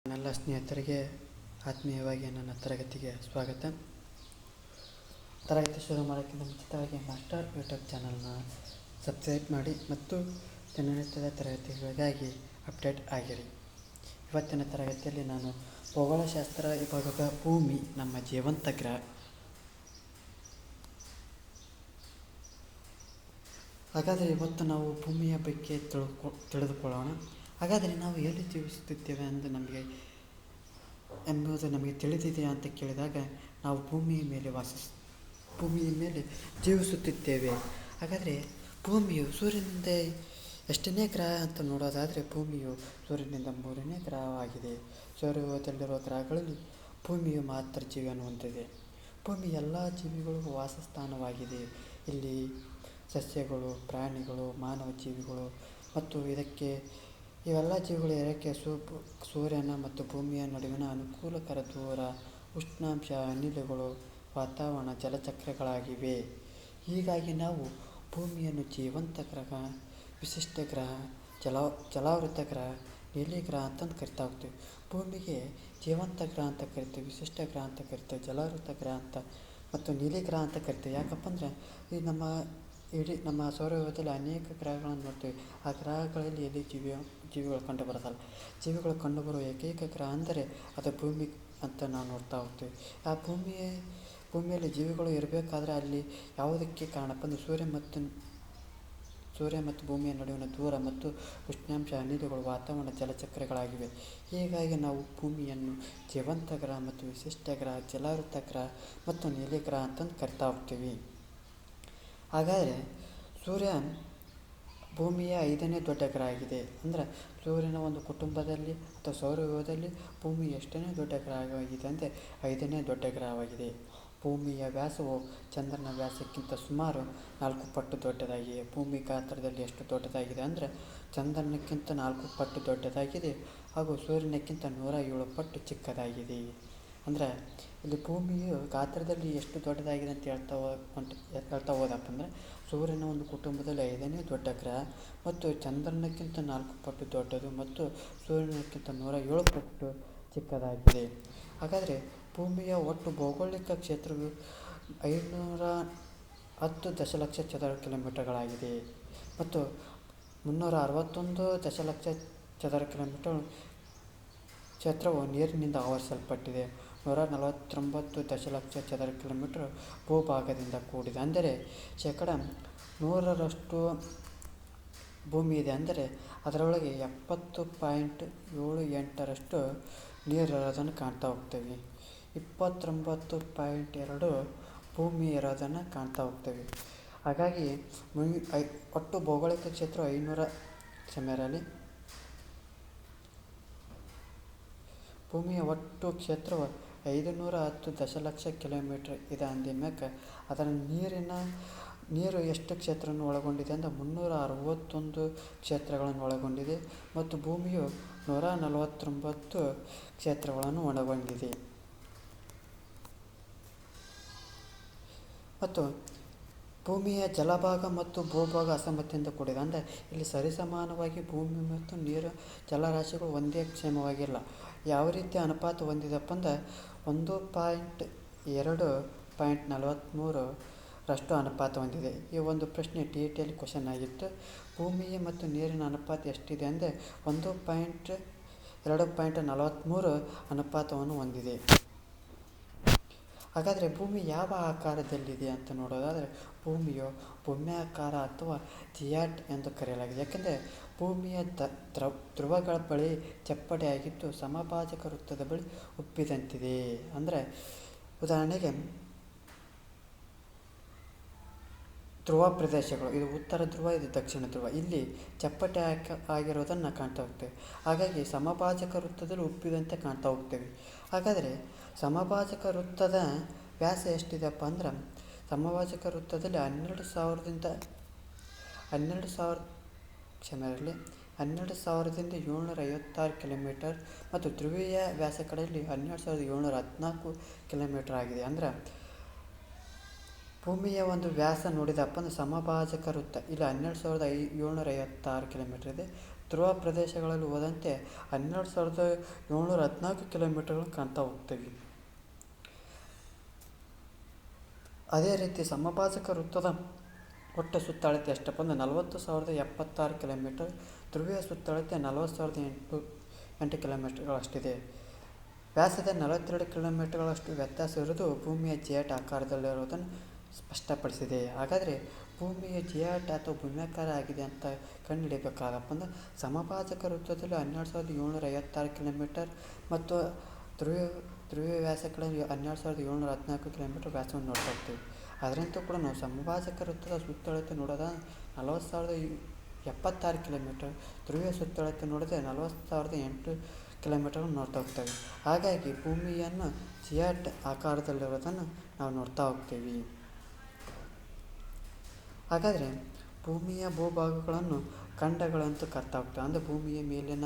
ನನ್ನೆಲ್ಲ ಸ್ನೇಹಿತರಿಗೆ ಆತ್ಮೀಯವಾಗಿ ನನ್ನ ತರಗತಿಗೆ ಸ್ವಾಗತ. ತರಗತಿ ಶುರು ಮಾಡೋಕ್ಕಿಂತ ಮುಂಚಿತವಾಗಿ ಮಾಸ್ಟರ್ ಯೂಟ್ಯೂಬ್ ಚಾನಲ್ನ ಸಬ್ಸ್ಕ್ರೈಬ್ ಮಾಡಿ ಮತ್ತು ದಿನನಿತ್ಯದ ತರಗತಿಗಳಿಗಾಗಿ ಅಪ್ಡೇಟ್ ಆಗಿರಿ. ಇವತ್ತಿನ ತರಗತಿಯಲ್ಲಿ ನಾನು ಭೂಗೋಳಶಾಸ್ತ್ರ ವಿಭಾಗದ ಭೂಮಿ ನಮ್ಮ ಜೀವಂತ ಗ್ರಹ. ಹಾಗಾದರೆ ಇವತ್ತು ನಾವು ಭೂಮಿಯ ಬಗ್ಗೆ ತಿಳಿದುಕೊಳ್ಳೋಣ. ಹಾಗಾದರೆ ನಾವು ಎಲ್ಲಿ ಜೀವಿಸುತ್ತಿದ್ದೇವೆ ಎಂಬುದು ನಮಗೆ ತಿಳಿದಿದೆಯಾ ಅಂತ ಕೇಳಿದಾಗ, ನಾವು ಭೂಮಿಯ ಮೇಲೆ ಜೀವಿಸುತ್ತಿದ್ದೇವೆ. ಹಾಗಾದರೆ ಭೂಮಿಯು ಸೂರ್ಯನಿಂದ ಎಷ್ಟನೇ ಗ್ರಹ ಅಂತ ನೋಡೋದಾದರೆ, ಭೂಮಿಯು ಸೂರ್ಯನಿಂದ 3ನೇ ಗ್ರಹವಾಗಿದೆ. ಸೌರವ್ಯೂಹದಲ್ಲಿರುವ ಗ್ರಹಗಳಲ್ಲಿ ಭೂಮಿಯು ಮಾತ್ರ ಜೀವಿಯನ್ನು ಹೊಂದಿದೆ. ಭೂಮಿ ಎಲ್ಲ ಜೀವಿಗಳಿಗೂ ವಾಸಸ್ಥಾನವಾಗಿದೆ. ಇಲ್ಲಿ ಸಸ್ಯಗಳು, ಪ್ರಾಣಿಗಳು, ಮಾನವ ಜೀವಿಗಳು ಮತ್ತು ಇವೆಲ್ಲ ಜೀವಿಗಳು ಇರಕ್ಕೆ ಸೂರ್ಯನ ಮತ್ತು ಭೂಮಿಯ ನಡುವಿನ ಅನುಕೂಲಕರ ದೂರ, ಉಷ್ಣಾಂಶ, ಅನಿಲಗಳು, ವಾತಾವರಣ, ಜಲಚಕ್ರಗಳಾಗಿವೆ. ಹೀಗಾಗಿ ನಾವು ಭೂಮಿಯನ್ನು ಜೀವಂತ ಗ್ರಹ, ವಿಶಿಷ್ಟ ಗ್ರಹ, ಜಲಾವೃತ ಗ್ರಹ, ನೀಲಿ ಗ್ರಹ ಅಂತಂದು ಕರಿತಾ ಹೋಗ್ತೀವಿ. ಭೂಮಿಗೆ ಜೀವಂತ ಗ್ರಹ ಅಂತ ಕರಿತೀವಿ, ವಿಶಿಷ್ಟ ಗ್ರಹ ಅಂತ ಕರಿತೀವಿ, ಜಲಾವೃತ ಗ್ರಹ ಅಂತ ಮತ್ತು ನೀಲಿ ಗ್ರಹ ಅಂತ ಕರಿತೀವಿ. ಯಾಕಪ್ಪ ಅಂದರೆ ನಮ್ಮ ಸೌರವ್ಯೂಹದಲ್ಲಿ ಅನೇಕ ಗ್ರಹಗಳನ್ನು ನೋಡ್ತೀವಿ. ಆ ಗ್ರಹಗಳಲ್ಲಿ ಎಲ್ಲಿ ಜೀವಿಗಳು ಕಂಡು ಬರೋದಲ್ಲ. ಜೀವಿಗಳು ಕಂಡುಬರುವ ಏಕೈಕ ಗ್ರಹ ಅಂದರೆ ಅದು ಭೂಮಿ ಅಂತ ನಾವು ನೋಡ್ತಾ ಹೋಗ್ತೀವಿ. ಆ ಭೂಮಿಯಲ್ಲಿ ಜೀವಿಗಳು ಇರಬೇಕಾದ್ರೆ ಅಲ್ಲಿ ಯಾವುದಕ್ಕೆ ಕಾರಣಪ್ಪ ಅಂದರೆ ಸೂರ್ಯ ಮತ್ತು ಭೂಮಿಯ ನಡುವಿನ ದೂರ ಮತ್ತು ಉಷ್ಣಾಂಶ, ಅನಿಲಗಳು, ವಾತಾವರಣ, ಜಲಚಕ್ರಗಳಾಗಿವೆ. ಹೀಗಾಗಿ ನಾವು ಭೂಮಿಯನ್ನು ಜೀವಂತ ಗ್ರಹ ಮತ್ತು ವಿಶಿಷ್ಟ ಗ್ರಹ, ಜಲಾವೃತ ಗ್ರಹ ಮತ್ತು ನೀಲಿ ಗ್ರಹ ಅಂತಂದು ಕರಿತಾ ಹೋಗ್ತೀವಿ. ಹಾಗಾದರೆ ಸೂರ್ಯ ಭೂಮಿಯ 5ನೇ ದೊಡ್ಡ ಗ್ರಹ ಆಗಿದೆ. ಅಂದರೆ ಸೂರ್ಯನ ಒಂದು ಕುಟುಂಬದಲ್ಲಿ ಅಥವಾ ಸೌರವ್ಯೂಹದಲ್ಲಿ ಭೂಮಿ ಎಷ್ಟನೇ ದೊಡ್ಡ ಗ್ರಹವಾಗಿದೆ ಅಂದರೆ 5ನೇ ದೊಡ್ಡ ಗ್ರಹವಾಗಿದೆ. ಭೂಮಿಯ ವ್ಯಾಸವು ಚಂದ್ರನ ವ್ಯಾಸಕ್ಕಿಂತ ಸುಮಾರು 4 ಪಟ್ಟು ದೊಡ್ಡದಾಗಿದೆ. ಭೂಮಿ ಗಾತ್ರದಲ್ಲಿ ಎಷ್ಟು ದೊಡ್ಡದಾಗಿದೆ ಅಂದರೆ ಚಂದ್ರನಕ್ಕಿಂತ 4 ಪಟ್ಟು ದೊಡ್ಡದಾಗಿದೆ ಹಾಗೂ ಸೂರ್ಯನಕ್ಕಿಂತ 107 ಪಟ್ಟು ಚಿಕ್ಕದಾಗಿದೆ. ಅಂದರೆ ಇಲ್ಲಿ ಭೂಮಿಯು ಗಾತ್ರದಲ್ಲಿ ಎಷ್ಟು ದೊಡ್ಡದಾಗಿದೆ ಅಂತ ಹೇಳ್ತಾ ಹೋದಪ್ಪ ಅಂದರೆ, ಸೂರ್ಯನ ಒಂದು ಕುಟುಂಬದಲ್ಲಿ 5ನೇ ದೊಡ್ಡ ಗ್ರಹ ಮತ್ತು ಚಂದ್ರನಕ್ಕಿಂತ 4 ಪಟ್ಟು ದೊಡ್ಡದು ಮತ್ತು ಸೂರ್ಯನಕ್ಕಿಂತ 107 ಪಟ್ಟು ಚಿಕ್ಕದಾಗಿದೆ. ಹಾಗಾದರೆ ಭೂಮಿಯ ಒಟ್ಟು ಭೌಗೋಳಿಕ ಕ್ಷೇತ್ರವು 510 ದಶಲಕ್ಷ ಚದರ ಕಿಲೋಮೀಟರ್ಗಳಾಗಿದೆ ಮತ್ತು 361 ದಶಲಕ್ಷ ಚದರ ಕಿಲೋಮೀಟರ್ ಕ್ಷೇತ್ರವು ನೀರಿನಿಂದ ಆವರಿಸಲ್ಪಟ್ಟಿದೆ. 149 ದಶಲಕ್ಷ ಚದರ ಕಿಲೋಮೀಟರ್ ಭೂಭಾಗದಿಂದ ಕೂಡಿದೆ. ಅಂದರೆ 100% ಭೂಮಿ ಇದೆ. ಅಂದರೆ ಅದರೊಳಗೆ 70.78% ನೀರು ಇರೋದನ್ನು ಕಾಣ್ತಾ ಹೋಗ್ತೇವೆ. 29.2 ಭೂಮಿ ಇರೋದನ್ನು ಕಾಣ್ತಾ ಹೋಗ್ತೇವೆ. ಹಾಗಾಗಿ ಒಟ್ಟು ಭೌಗೋಳಿಕ ಕ್ಷೇತ್ರ ಭೂಮಿಯ ಒಟ್ಟು ಕ್ಷೇತ್ರವು 510 ದಶಲಕ್ಷ ಕಿಲೋಮೀಟರ್ ಇದೆ ಅಂದಮ್ಯಾಕ ಅದರ ನೀರು ಎಷ್ಟು ಕ್ಷೇತ್ರವನ್ನು ಒಳಗೊಂಡಿದೆ ಅಂದರೆ 361 ಕ್ಷೇತ್ರಗಳನ್ನು ಒಳಗೊಂಡಿದೆ ಮತ್ತು ಭೂಮಿಯು 149 ಕ್ಷೇತ್ರಗಳನ್ನು ಒಳಗೊಂಡಿದೆ. ಮತ್ತು ಭೂಮಿಯ ಜಲಭಾಗ ಮತ್ತು ಭೂಭಾಗ ಅಸಮತೆಯಿಂದ ಕೂಡಿದೆ. ಅಂದರೆ ಇಲ್ಲಿ ಸರಿಸಮಾನವಾಗಿ ಭೂಮಿ ಮತ್ತು ನೀರು ಜಲರಾಶಿಗಳು ಒಂದೇ ಕ್ಷೇಮವಾಗಿಲ್ಲ. ಯಾವ ರೀತಿ ಅನುಪಾತ ಹೊಂದಿದೆಪ್ಪ ಅಂದರೆ 1.2.43 ರಷ್ಟು ಅನುಪಾತ ಹೊಂದಿದೆ. ಈ ಒಂದು ಪ್ರಶ್ನೆ TET ಕ್ವಶನ್ ಆಗಿತ್ತು. ಭೂಮಿಯ ಮತ್ತು ನೀರಿನ ಅನುಪಾತ ಎಷ್ಟಿದೆ ಅಂದರೆ 1.2.43 ಅನುಪಾತವನ್ನು ಹೊಂದಿದೆ. ಹಾಗಾದರೆ ಭೂಮಿ ಯಾವ ಆಕಾರದಲ್ಲಿದೆ ಅಂತ ನೋಡೋದಾದರೆ, ಭೂಮಿಯು ಭೂಮ್ಯಾಕಾರ ಅಥವಾ ಜಿಯಾಟ್ ಎಂದು ಕರೆಯಲಾಗಿದೆ. ಯಾಕೆಂದರೆ ಭೂಮಿಯ ಧ್ರುವಗಳ ಬಳಿ ಚಪ್ಪಟೆಯಾಗಿದ್ದು ಸಮಭಾಜಕ ವೃತ್ತದ ಬಳಿ ಉಬ್ಬಿದಂತಿದೆ. ಅಂದರೆ ಉದಾಹರಣೆಗೆ ಧ್ರುವ ಪ್ರದೇಶಗಳು, ಇದು ಉತ್ತರ ಧ್ರುವ, ಇದು ದಕ್ಷಿಣ ಧ್ರುವ, ಇಲ್ಲಿ ಚಪ್ಪಟೆ ಆಗಿರೋದನ್ನು ಕಾಣ್ತಾ ಹೋಗ್ತೇವೆ. ಹಾಗಾಗಿ ಸಮಭಾಜಕ ವೃತ್ತದಲ್ಲಿ ಉಬ್ಬಿದಂತೆ ಕಾಣ್ತಾ ಹೋಗ್ತೇವೆ. ಹಾಗಾದರೆ ಸಮಭಾಜಕ ವೃತ್ತದ ವ್ಯಾಸ ಎಷ್ಟಿದೆಪ್ಪ ಅಂದ್ರೆ, ಸಮಭಾಜಕ ವೃತ್ತದಲ್ಲಿ 12,756 ಕಿಲೋಮೀಟರ್ ಮತ್ತು ಧ್ರುವೀಯ ವ್ಯಾಸ ಕಡೆಯಲ್ಲಿ 12,714 ಕಿಲೋಮೀಟರ್ ಆಗಿದೆ. ಅಂದರೆ ಭೂಮಿಯ ಒಂದು ವ್ಯಾಸ ನೋಡಿದಪ್ಪ ಅಂದರೆ ಸಮಭಾಜಕ ವೃತ್ತ ಇಲ್ಲಿ 12,756 ಕಿಲೋಮೀಟರ್ ಇದೆ. ಧ್ರುವ ಪ್ರದೇಶಗಳಲ್ಲಿ ಹೋದಂತೆ 12,714 ಕಿಲೋಮೀಟರ್ಗಳು ಕಾಣ್ತಾ ಹೋಗ್ತೇವೆ. ಅದೇ ರೀತಿ ಸಮಭಾಜಕ ವೃತ್ತದ ಒಟ್ಟು ಸುತ್ತಳತೆ ಎಷ್ಟಪ್ಪ ಅಂದರೆ 40,076 ಕಿಲೋಮೀಟರ್. ಧ್ರುವೀಯ ಸುತ್ತಳತೆ 40,008 ಕಿಲೋಮೀಟರ್ಗಳಷ್ಟಿದೆ. ವ್ಯಾಸದ 42 ಕಿಲೋಮೀಟರ್ಗಳಷ್ಟು ವ್ಯತ್ಯಾಸ ಇರುವುದು ಭೂಮಿಯ ಜಿಯಾಟ್ ಆಕಾರದಲ್ಲಿರುವುದನ್ನು ಸ್ಪಷ್ಟಪಡಿಸಿದೆ. ಹಾಗಾದರೆ ಭೂಮಿಯ ಜಿಯಾಟ್ ಅಥವಾ ಭೂಮ್ಯಾಕಾರ ಆಗಿದೆ ಅಂತ ಕಂಡುಹಿಡಿಯಬೇಕಾದಪ್ಪ ಅಂದರೆ ಸಮಭಾಜಕ ವೃತ್ತದಲ್ಲಿ 12,756 ಕಿಲೋಮೀಟರ್ ಮತ್ತು ಧ್ರುವೀಯ ವ್ಯಾಸ ಕಡೆ 12,714 ಕಿಲೋಮೀಟರ್ ವ್ಯಾಸವನ್ನು ನೋಡ್ತಾ ಹೋಗ್ತೀವಿ. ಅದರಂತೆ ಕೂಡ ನಾವು ಸಮಭಾಜಕ ವೃತ್ತದ ಸುತ್ತಳತೆ ನೋಡೋದ 40,076 ಕಿಲೋಮೀಟರ್, ಧ್ರುವೀಯ ಸುತ್ತಳತೆ ನೋಡಿದ್ರೆ 40,008 ಕಿಲೋಮೀಟರ್ ನೋಡ್ತಾ ಹೋಗ್ತೇವೆ. ಹಾಗಾಗಿ ಭೂಮಿಯನ್ನು ಜಿಯಾಟ್ ಆಕಾರದಲ್ಲಿರೋದನ್ನು ನಾವು ನೋಡ್ತಾ ಹೋಗ್ತೀವಿ. ಹಾಗಾದರೆ ಭೂಮಿಯ ಭೂಭಾಗಗಳನ್ನು ಖಂಡಗಳಂತೂ ಕರಿತಾ ಹೋಗ್ತವೆ. ಅಂದರೆ ಭೂಮಿಯ ಮೇಲಿನ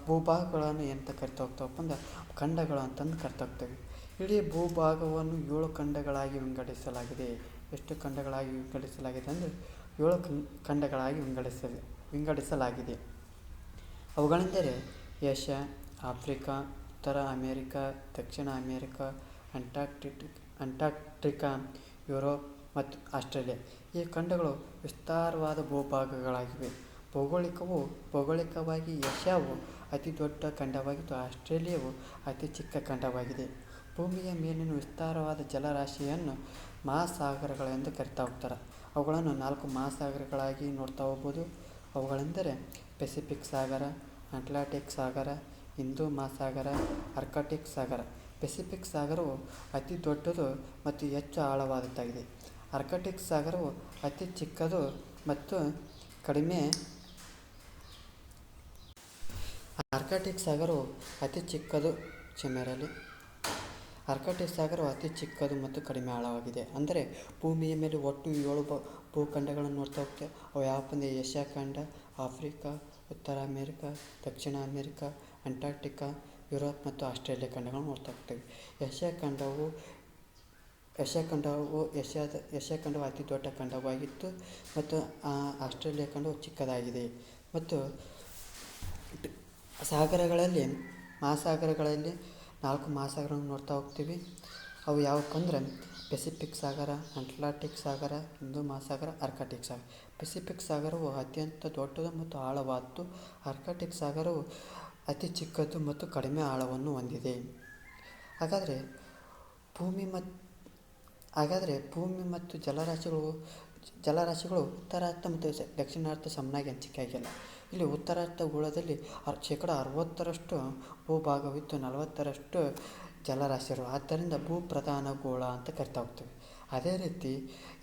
ಭೂಭಾಗಗಳನ್ನು ಎಂತ ಕರಿತಾ ಹೋಗ್ತಾವಪ್ಪ ಅಂದ್ರೆ ಖಂಡಗಳು ಅಂತಂದು ಕರಿತಾ ಹೋಗ್ತೇವೆ. ಇಡೀ ಭೂಭಾಗವನ್ನು 7 ಖಂಡಗಳಾಗಿ ವಿಂಗಡಿಸಲಾಗಿದೆ. ಎಷ್ಟು ಖಂಡಗಳಾಗಿ ವಿಂಗಡಿಸಲಾಗಿದೆ ಅಂದರೆ 7 ಖಂಡಗಳಾಗಿ ವಿಂಗಡಿಸಲಾಗಿದೆ. ಅವುಗಳೆಂದರೆ ಏಷ್ಯಾ, ಆಫ್ರಿಕಾ, ಉತ್ತರ ಅಮೇರಿಕಾ, ದಕ್ಷಿಣ ಅಮೇರಿಕಾ, ಅಂಟಾರ್ಕ್ಟಿಕಾ, ಯುರೋಪ್ ಮತ್ತು ಆಸ್ಟ್ರೇಲಿಯಾ. ಈ ಖಂಡಗಳು ವಿಸ್ತಾರವಾದ ಭೂಭಾಗಗಳಾಗಿವೆ. ಭೌಗೋಳಿಕವಾಗಿ ಏಷ್ಯಾವು ಅತಿ ದೊಡ್ಡ ಖಂಡವಾಗಿದ್ದು ಆಸ್ಟ್ರೇಲಿಯಾವು ಅತಿ ಚಿಕ್ಕ ಖಂಡವಾಗಿದೆ. ಭೂಮಿಯ ಮೇಲಿನ ವಿಸ್ತಾರವಾದ ಜಲರಾಶಿಯನ್ನು ಮಹಾಸಾಗರಗಳೆಂದು ಕರಿತಾ ಹೋಗ್ತಾರೆ. ಅವುಗಳನ್ನು 4 ಮಹಾಸಾಗರಗಳಾಗಿ ನೋಡ್ತಾ ಹೋಗ್ಬೋದು. ಅವುಗಳೆಂದರೆ ಪೆಸಿಫಿಕ್ ಸಾಗರ, ಅಟ್ಲಾಂಟಿಕ್ ಸಾಗರ, ಹಿಂದೂ ಮಹಾಸಾಗರ, ಆರ್ಕ್ಟಿಕ್ ಸಾಗರ. ಪೆಸಿಫಿಕ್ ಸಾಗರವು ಅತಿ ದೊಡ್ಡದು ಮತ್ತು ಹೆಚ್ಚು ಆಳವಾದದ್ದಾಗಿದೆ. ಆರ್ಕ್ಟಿಕ್ ಸಾಗರವು ಅತಿ ಚಿಕ್ಕದು ಮತ್ತು ಕಡಿಮೆ ಆರ್ಕ್ಟಿಕ್ ಸಾಗರವು ಅತಿ ಚಿಕ್ಕದು ಮತ್ತು ಕಡಿಮೆ ಆಳವಾಗಿದೆ. ಅಂದರೆ ಭೂಮಿಯ ಮೇಲೆ ಒಟ್ಟು 7 ಭೂಖಂಡಗಳನ್ನು ನೋಡ್ತಾ ಹೋಗ್ತೇವೆ. ಅವು ಯಾವಪ್ಪ ಅಂದರೆ ಏಷ್ಯಾ ಖಂಡ, ಆಫ್ರಿಕಾ, ಉತ್ತರ ಅಮೇರಿಕಾ, ದಕ್ಷಿಣ ಅಮೇರಿಕಾ, ಅಂಟಾರ್ಕ್ಟಿಕಾ, ಯುರೋಪ್ ಮತ್ತು ಆಸ್ಟ್ರೇಲಿಯಾ ಖಂಡಗಳನ್ನು ನೋಡ್ತಾ ಹೋಗ್ತೇವೆ. ಏಷ್ಯಾ ಖಂಡವು ಅತಿ ದೊಡ್ಡ ಖಂಡವಾಗಿತ್ತು ಮತ್ತು ಆಸ್ಟ್ರೇಲಿಯಾ ಖಂಡವು ಚಿಕ್ಕದಾಗಿದೆ. ಮತ್ತು ಮಹಾಸಾಗರಗಳಲ್ಲಿ 4 ಮಹಾಸಾಗರಗಳನ್ನು ನೋಡ್ತಾ ಹೋಗ್ತೀವಿ. ಅವು ಯಾವಪ್ಪ ಅಂದರೆ ಪೆಸಿಫಿಕ್ ಸಾಗರ, ಅಟ್ಲಾಂಟಿಕ್ ಸಾಗರ, ಹಿಂದೂ ಮಹಾಸಾಗರ, ಆರ್ಕ್ಟಿಕ್ ಸಾಗರ. ಪೆಸಿಫಿಕ್ ಸಾಗರವು ಅತ್ಯಂತ ದೊಡ್ಡದು ಮತ್ತು ಆಳವಾದ್ದು. ಆರ್ಕ್ಟಿಕ್ ಸಾಗರವು ಅತಿ ಚಿಕ್ಕದು ಮತ್ತು ಕಡಿಮೆ ಆಳವನ್ನು ಹೊಂದಿದೆ. ಹಾಗಾದರೆ ಭೂಮಿ ಮತ್ತು ಜಲರಾಶಿಗಳು ಉತ್ತರಾರ್ಧ ಮತ್ತು ದಕ್ಷಿಣಾರ್ಧ ಸಮನಾಗಿ ಹಂಚಿಕೆ ಆಗಿಲ್ಲ. ಇಲ್ಲಿ ಉತ್ತರಾರ್ಧ ಗೋಳದಲ್ಲಿ 60% ಭೂಭಾಗವಿದ್ದು 40% ಜಲರಾಶಿಗಳು. ಆದ್ದರಿಂದ ಭೂಪ್ರಧಾನ ಗೋಳ ಅಂತ ಕರಿತಾ ಹೋಗ್ತೇವೆ. ಅದೇ ರೀತಿ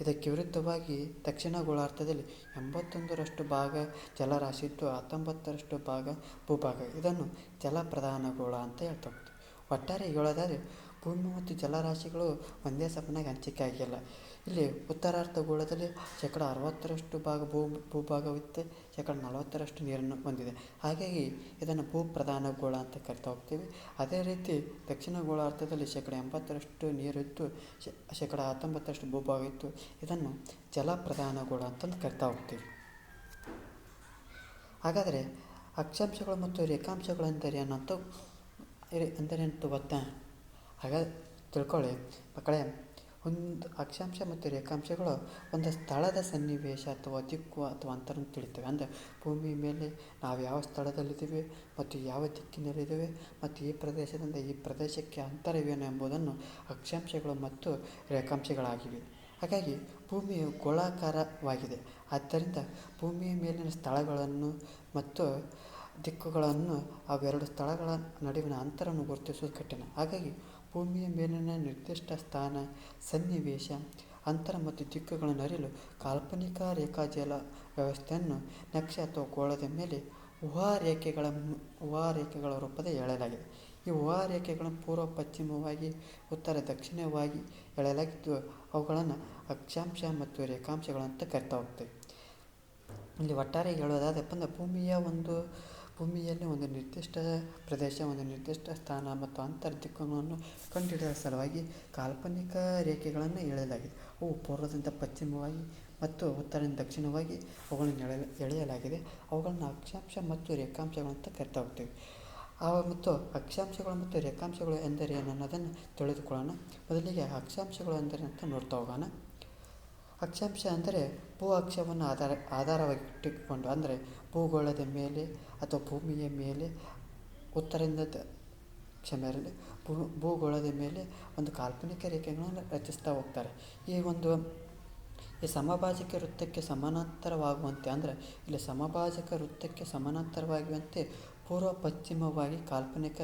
ಇದಕ್ಕೆ ವಿರುದ್ಧವಾಗಿ ದಕ್ಷಿಣ ಗೋಳಾರ್ಧದಲ್ಲಿ 81% ಭಾಗ ಜಲರಾಶಿ ಇದ್ದು 19% ಭಾಗ ಭೂಭಾಗ. ಇದನ್ನು ಜಲಪ್ರಧಾನ ಗೋಳ ಅಂತ ಹೇಳ್ತಾ ಹೋಗ್ತೇವೆ. ಒಟ್ಟಾರೆ ಹೇಳೋದಾದರೆ ಭೂಮಿ ಮತ್ತು ಜಲರಾಶಿಗಳು ಒಂದೇ ಸಮನಾಗಿ ಹಂಚಿಕೆ ಆಗಿಲ್ಲ. ಇಲ್ಲಿ ಉತ್ತರಾರ್ಧ ಗೋಳದಲ್ಲಿ 60% ಭಾಗ ಭೂಭಾಗವಿತ್ತು, 40% ನೀರನ್ನು ಹೊಂದಿದೆ. ಹಾಗಾಗಿ ಇದನ್ನು ಭೂಪ್ರಧಾನ ಗೋಳ ಅಂತ ಕರಿತಾ ಹೋಗ್ತೀವಿ. ಅದೇ ರೀತಿ ದಕ್ಷಿಣ ಗೋಳಾರ್ಧದಲ್ಲಿ 80% ನೀರಿದ್ದು 19% ಭೂಭಾಗ ಇತ್ತು. ಇದನ್ನು ಜಲಪ್ರಧಾನ ಗೋಳ ಅಂತಂದು ಕರಿತಾ ಹೋಗ್ತೀವಿ. ಹಾಗಾದರೆ ಅಕ್ಷಾಂಶಗಳು ಮತ್ತು ರೇಖಾಂಶಗಳು ಎಂದರೇನು ಗೊತ್ತಾ? ಹಾಗಾದ್ರೆ ತಿಳ್ಕೊಳ್ಳಿ ಮಕ್ಕಳೇ. ಒಂದು ಅಕ್ಷಾಂಶ ಮತ್ತು ರೇಖಾಂಶಗಳು ಒಂದು ಸ್ಥಳದ ಸನ್ನಿವೇಶ ಅಥವಾ ದಿಕ್ಕು ಅಥವಾ ಅಂತರನ್ನು ತಿಳಿತವೆ. ಅಂದರೆ ಭೂಮಿ ಮೇಲೆ ನಾವು ಯಾವ ಸ್ಥಳದಲ್ಲಿದ್ದೀವಿ ಮತ್ತು ಯಾವ ದಿಕ್ಕಿನಲ್ಲಿದ್ದೇವೆ ಮತ್ತು ಈ ಪ್ರದೇಶದಿಂದ ಈ ಪ್ರದೇಶಕ್ಕೆ ಅಂತರವೇನು ಎಂಬುದನ್ನು ಅಕ್ಷಾಂಶಗಳು ಮತ್ತು ರೇಖಾಂಶಗಳಾಗಿವೆ. ಹಾಗಾಗಿ ಭೂಮಿಯು ಗೋಳಾಕಾರವಾಗಿದೆ. ಆದ್ದರಿಂದ ಭೂಮಿಯ ಮೇಲಿನ ಸ್ಥಳಗಳನ್ನು ಮತ್ತು ದಿಕ್ಕುಗಳನ್ನು ಅವೆರಡು ಸ್ಥಳಗಳ ನಡುವಿನ ಅಂತರವನ್ನು ಗುರುತಿಸುವುದು ಕಠಿಣ. ಹಾಗಾಗಿ ಭೂಮಿಯ ಮೇಲಿನ ನಿರ್ದಿಷ್ಟ ಸ್ಥಾನ, ಸನ್ನಿವೇಶ, ಅಂತರ ಮತ್ತು ದಿಕ್ಕುಗಳನ್ನು ಅರಿಯಲು ಕಾಲ್ಪನಿಕ ರೇಖಾಜಾಲ ವ್ಯವಸ್ಥೆಯನ್ನು ನಕ್ಷೆ ಅಥವಾ ಗೋಳದ ಮೇಲೆ ಊಹಾರೇಖೆಗಳ ರೂಪದಲ್ಲಿ ಎಳೆಯಲಾಗಿದೆ. ಈ ಊಹಾರೇಖೆಗಳನ್ನು ಪೂರ್ವ ಪಶ್ಚಿಮವಾಗಿ, ಉತ್ತರ ದಕ್ಷಿಣವಾಗಿ ಎಳೆಯಲಾಗಿದ್ದು ಅವುಗಳನ್ನು ಅಕ್ಷಾಂಶ ಮತ್ತು ರೇಖಾಂಶಗಳಂತ ಕರಿತಾ ಹೋಗ್ತೇವೆ. ಇಲ್ಲಿ ಒಟ್ಟಾರೆ ಹೇಳೋದಾದಪ್ಪ ಅಂದರೆ ಭೂಮಿಯಲ್ಲಿ ಒಂದು ನಿರ್ದಿಷ್ಟ ಪ್ರದೇಶ, ಒಂದು ನಿರ್ದಿಷ್ಟ ಸ್ಥಾನ ಮತ್ತು ಅಂತರ ದಿಕ್ಕುಗಳನ್ನು ಕಂಡುಹಿಡಿಯುವ ಸಲುವಾಗಿ ಕಾಲ್ಪನಿಕ ರೇಖೆಗಳನ್ನು ಎಳೆಯಲಾಗಿದೆ. ಅವು ಪೂರ್ವದಿಂದ ಪಶ್ಚಿಮವಾಗಿ ಮತ್ತು ಉತ್ತರದಿಂದ ದಕ್ಷಿಣವಾಗಿ ಅವುಗಳನ್ನು ಎಳೆಯಲಾಗಿದೆ. ಅವುಗಳನ್ನು ಅಕ್ಷಾಂಶ ಮತ್ತು ರೇಖಾಂಶಗಳು ಅಂತ ಕರಿತಾ ಹೋಗ್ತೀವಿ. ಮತ್ತು ಅಕ್ಷಾಂಶಗಳು ಮತ್ತು ರೇಖಾಂಶಗಳು ಎಂದರೇನು ಅನ್ನೋದನ್ನು ತಿಳಿದುಕೊಳ್ಳೋಣ. ಮೊದಲಿಗೆ ಅಕ್ಷಾಂಶಗಳು ಎಂದರೆ ಅಂತ ನೋಡ್ತಾ ಹೋಗೋಣ. ಅಕ್ಷಾಂಶ ಅಂದರೆ ಭೂ ಅಕ್ಷವನ್ನು ಆಧಾರವಾಗಿಟ್ಟುಕೊಂಡು, ಅಂದರೆ ಭೂಗೋಳದ ಮೇಲೆ ಅಥವಾ ಭೂಮಿಯ ಮೇಲೆ ಉತ್ತರದಿಂದ ಕ್ಷಮೆಯಲ್ಲಿ ಭೂಗೋಳದ ಮೇಲೆ ಒಂದು ಕಾಲ್ಪನಿಕ ರೇಖೆಗಳನ್ನು ರಚಿಸ್ತಾ ಹೋಗ್ತಾರೆ. ಈ ಸಮಭಾಜಕ ವೃತ್ತಕ್ಕೆ ಸಮಾನಾಂತರವಾಗುವಂತೆ, ಅಂದರೆ ಇಲ್ಲಿ ಸಮಭಾಜಕ ವೃತ್ತಕ್ಕೆ ಸಮಾನಾಂತರವಾಗುವಂತೆ ಪೂರ್ವ ಪಶ್ಚಿಮವಾಗಿ ಕಾಲ್ಪನಿಕ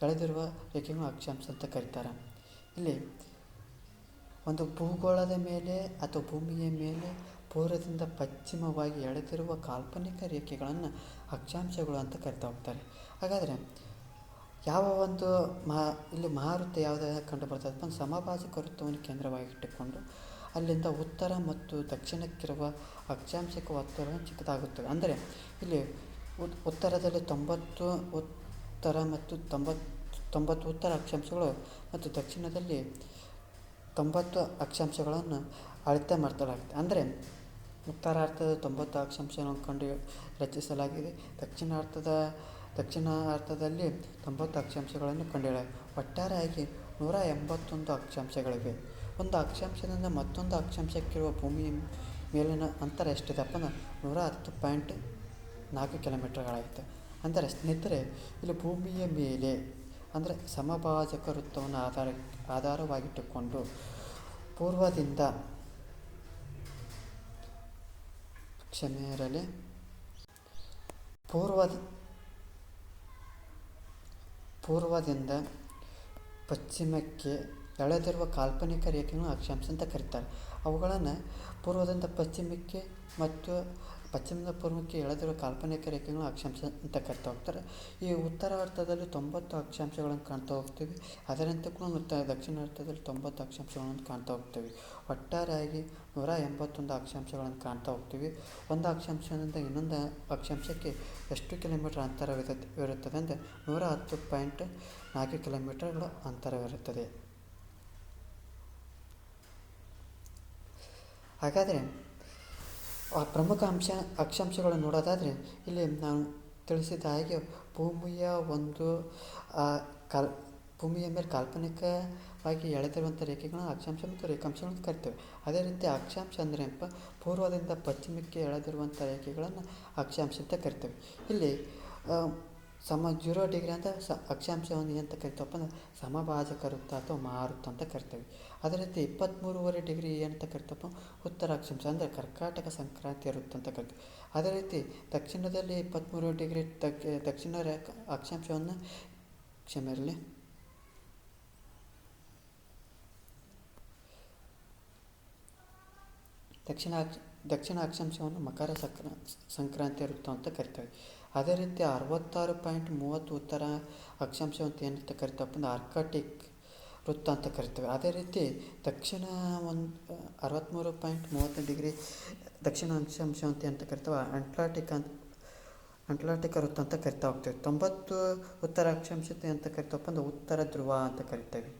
ಎಳೆದಿರುವ ರೇಖೆಗಳನ್ನು ಅಕ್ಷಾಂಶ ಅಂತ ಕರೀತಾರೆ. ಇಲ್ಲಿ ಒಂದು ಭೂಗೋಳದ ಮೇಲೆ ಅಥವಾ ಭೂಮಿಯ ಮೇಲೆ ಪೂರ್ವದಿಂದ ಪಶ್ಚಿಮವಾಗಿ ಎಳೆದಿರುವ ಕಾಲ್ಪನಿಕ ರೇಖೆಗಳನ್ನು ಅಕ್ಷಾಂಶಗಳು ಅಂತ ಕರಿತಾ ಹೋಗ್ತಾರೆ. ಹಾಗಾದರೆ ಯಾವ ಒಂದು ಇಲ್ಲಿ ಮಹಾವೃತ್ತ ಯಾವುದು ಕಂಡು ಬರ್ತದೆ? ಒಂದು ಸಮಭಾಜಕ ವೃತ್ತವನ್ನು ಕೇಂದ್ರವಾಗಿಟ್ಟುಕೊಂಡು ಅಲ್ಲಿಂದ ಉತ್ತರ ಮತ್ತು ದಕ್ಷಿಣಕ್ಕಿರುವ ಅಕ್ಷಾಂಶಕ ಒತ್ತಡವು ಚಿಕ್ಕದಾಗುತ್ತದೆ. ಅಂದರೆ ಇಲ್ಲಿ ಉತ್ತರದಲ್ಲಿ 90 ಉತ್ತರ ಮತ್ತು 90 ಉತ್ತರ ಅಕ್ಷಾಂಶಗಳು ಮತ್ತು ದಕ್ಷಿಣದಲ್ಲಿ 90 ಅಕ್ಷಾಂಶಗಳನ್ನು ಅಳತೆ ಮಾಡಲಾಗಿದೆ. ಅಂದರೆ ಉತ್ತರಾರ್ಧದ 90 ಅಕ್ಷಾಂಶಗಳನ್ನು ಕಂಡು ರಚಿಸಲಾಗಿದೆ. ದಕ್ಷಿಣ ಅರ್ಥದಲ್ಲಿ 90 ಅಕ್ಷಾಂಶಗಳನ್ನು ಕಂಡುಹಿಡಿಯಲಾಗಿದೆ. ಒಟ್ಟಾರೆಯಾಗಿ 181 ಅಕ್ಷಾಂಶಗಳಿವೆ. ಒಂದು ಅಕ್ಷಾಂಶದಿಂದ ಮತ್ತೊಂದು ಅಕ್ಷಾಂಶಕ್ಕಿರುವ ಭೂಮಿಯ ಮೇಲಿನ ಅಂತರ ಎಷ್ಟಿದೆಪ್ಪ ಅಂದ್ರೆ 110.4 ಕಿಲೋಮೀಟರ್ಗಳಾಗಿತ್ತು. ಅಂದರೆ ಸ್ನೇಹಿತರೆ, ಇಲ್ಲಿ ಭೂಮಿಯ ಮೇಲೆ ಅಂದರೆ ಸಮಭಾಜಕ ವೃತ್ತವನ್ನು ಆಧಾರವಾಗಿಟ್ಟುಕೊಂಡು ಪೂರ್ವದಿಂದ ಪಶ್ಚಿಮಕ್ಕೆ ಎಳೆದಿರುವ ಕಾಲ್ಪನಿಕ ರೇಖೆಗಳನ್ನು ಅಕ್ಷಾಂಶ ಅಂತ ಕರೀತಾರೆ. ಅವುಗಳನ್ನು ಪೂರ್ವದಿಂದ ಪಶ್ಚಿಮಕ್ಕೆ ಮತ್ತು ಪಶ್ಚಿಮದಿಂದ ಪೂರ್ವಕ್ಕೆ ಎಳೆದಿರುವ ಕಾಲ್ಪನಿಕ ರೇಖೆಗಳನ್ನು ಅಕ್ಷಾಂಶ ಅಂತ ಕರಿತಾ ಹೋಗ್ತಾರೆ. ಈ ಉತ್ತರಾರ್ಧದಲ್ಲಿ 90 ಅಕ್ಷಾಂಶಗಳನ್ನು ಕಾಣ್ತಾ ಹೋಗ್ತೀವಿ. ಅದರಂತೆ ಕೂಡ ದಕ್ಷಿಣ ಅರ್ಥದಲ್ಲಿ 90 ಅಕ್ಷಾಂಶಗಳನ್ನು ಕಾಣ್ತಾ ಹೋಗ್ತೀವಿ. ಒಟ್ಟಾರೆಯಾಗಿ 181 ಅಕ್ಷಾಂಶಗಳನ್ನು ಕಾಣ್ತಾ ಹೋಗ್ತೀವಿ. ಒಂದು ಅಕ್ಷಾಂಶದಿಂದ ಇನ್ನೊಂದು ಅಕ್ಷಾಂಶಕ್ಕೆ ಎಷ್ಟು ಕಿಲೋಮೀಟರ್ ಅಂತರವಿರುತ್ತದೆ ಅಂದರೆ 110.4 ಕಿಲೋಮೀಟರ್ಗಳ ಅಂತರವಿರುತ್ತದೆ. ಹಾಗಾದರೆ ಪ್ರಮುಖ ಅಕ್ಷಾಂಶಗಳನ್ನು ನೋಡೋದಾದರೆ ಇಲ್ಲಿ ನಾನು ತಿಳಿಸಿದ ಹಾಗೆ ಭೂಮಿಯ ಮೇಲೆ ಕಾಲ್ಪನಿಕವಾಗಿ ಎಳೆದಿರುವಂಥ ರೇಖೆಗಳನ್ನು ಅಕ್ಷಾಂಶ ಮತ್ತು ರೇಖಾಂಶಗಳನ್ನು ಕರಿತೇವೆ. ಅದೇ ರೀತಿ ಅಕ್ಷಾಂಶ ಅಂದರೆ ಪೂರ್ವದಿಂದ ಪಶ್ಚಿಮಕ್ಕೆ ಎಳೆದಿರುವಂಥ ರೇಖೆಗಳನ್ನು ಅಕ್ಷಾಂಶ ಅಂತ ಕರಿತೇವೆ. ಇಲ್ಲಿ 0 ಡಿಗ್ರಿ ಅಂತ ಅಕ್ಷಾಂಶವನ್ನು ಅಂತ ಕರಿತೇವಪ್ಪ ಅಂದರೆ ಸಮಭಾಜಕ ವೃತ್ತ ಅಥವಾ ಮಹಾವೃತ್ತ ಅಂತ ಕರಿತೇವೆ. ಅದೇ ರೀತಿ 23.5 ಡಿಗ್ರಿ ಏನಂತ ಕರಿತಪ್ಪ ಉತ್ತರ ಅಕ್ಷಾಂಶ ಅಂದರೆ ಕರ್ಕಾಟಕ ಸಂಕ್ರಾಂತಿ ವೃತ್ತ ಅಂತ ಕರಿತೀವಿ. ಅದೇ ರೀತಿ ದಕ್ಷಿಣದಲ್ಲಿ 23 ಡಿಗ್ರಿ ದಕ್ಷಿಣ ಅಕ್ಷಾಂಶವನ್ನು ದಕ್ಷಿಣ ಅಕ್ಷಾಂಶವನ್ನು ಮಕರ ಸಂಕ್ರಾಂತಿ ವೃತ್ತ ಅಂತ ಕರಿತೇವೆ. ಅದೇ ರೀತಿ 66.30 ಉತ್ತರ ಅಕ್ಷಾಂಶವಂತ ಏನಂತ ಕರಿತಪ್ಪ ಅಂದ್ರೆ ಆರ್ಕಾಟಿಕ್ ವೃತ್ತ ಅಂತ ಕರಿತೇವೆ. ಅದೇ ರೀತಿ ದಕ್ಷಿಣ 63.30 ಡಿಗ್ರಿ ದಕ್ಷಿಣ ಅಕ್ಷಾಂಶವಂತ ಅಂತ ಕರಿತೇವೆ ಅಂಟ್ಲಾಟಿಕ್ ವೃತ್ತ ಅಂತ ಕರಿತಾ ಹೋಗ್ತೇವೆ. 90 ಉತ್ತರ ಅಕ್ಷಾಂಶತೆ ಅಂತ ಕರಿತಪ್ಪ ಅಂದ್ರೆ ಉತ್ತರ ಧ್ರುವ ಅಂತ ಕರಿತೇವೆ.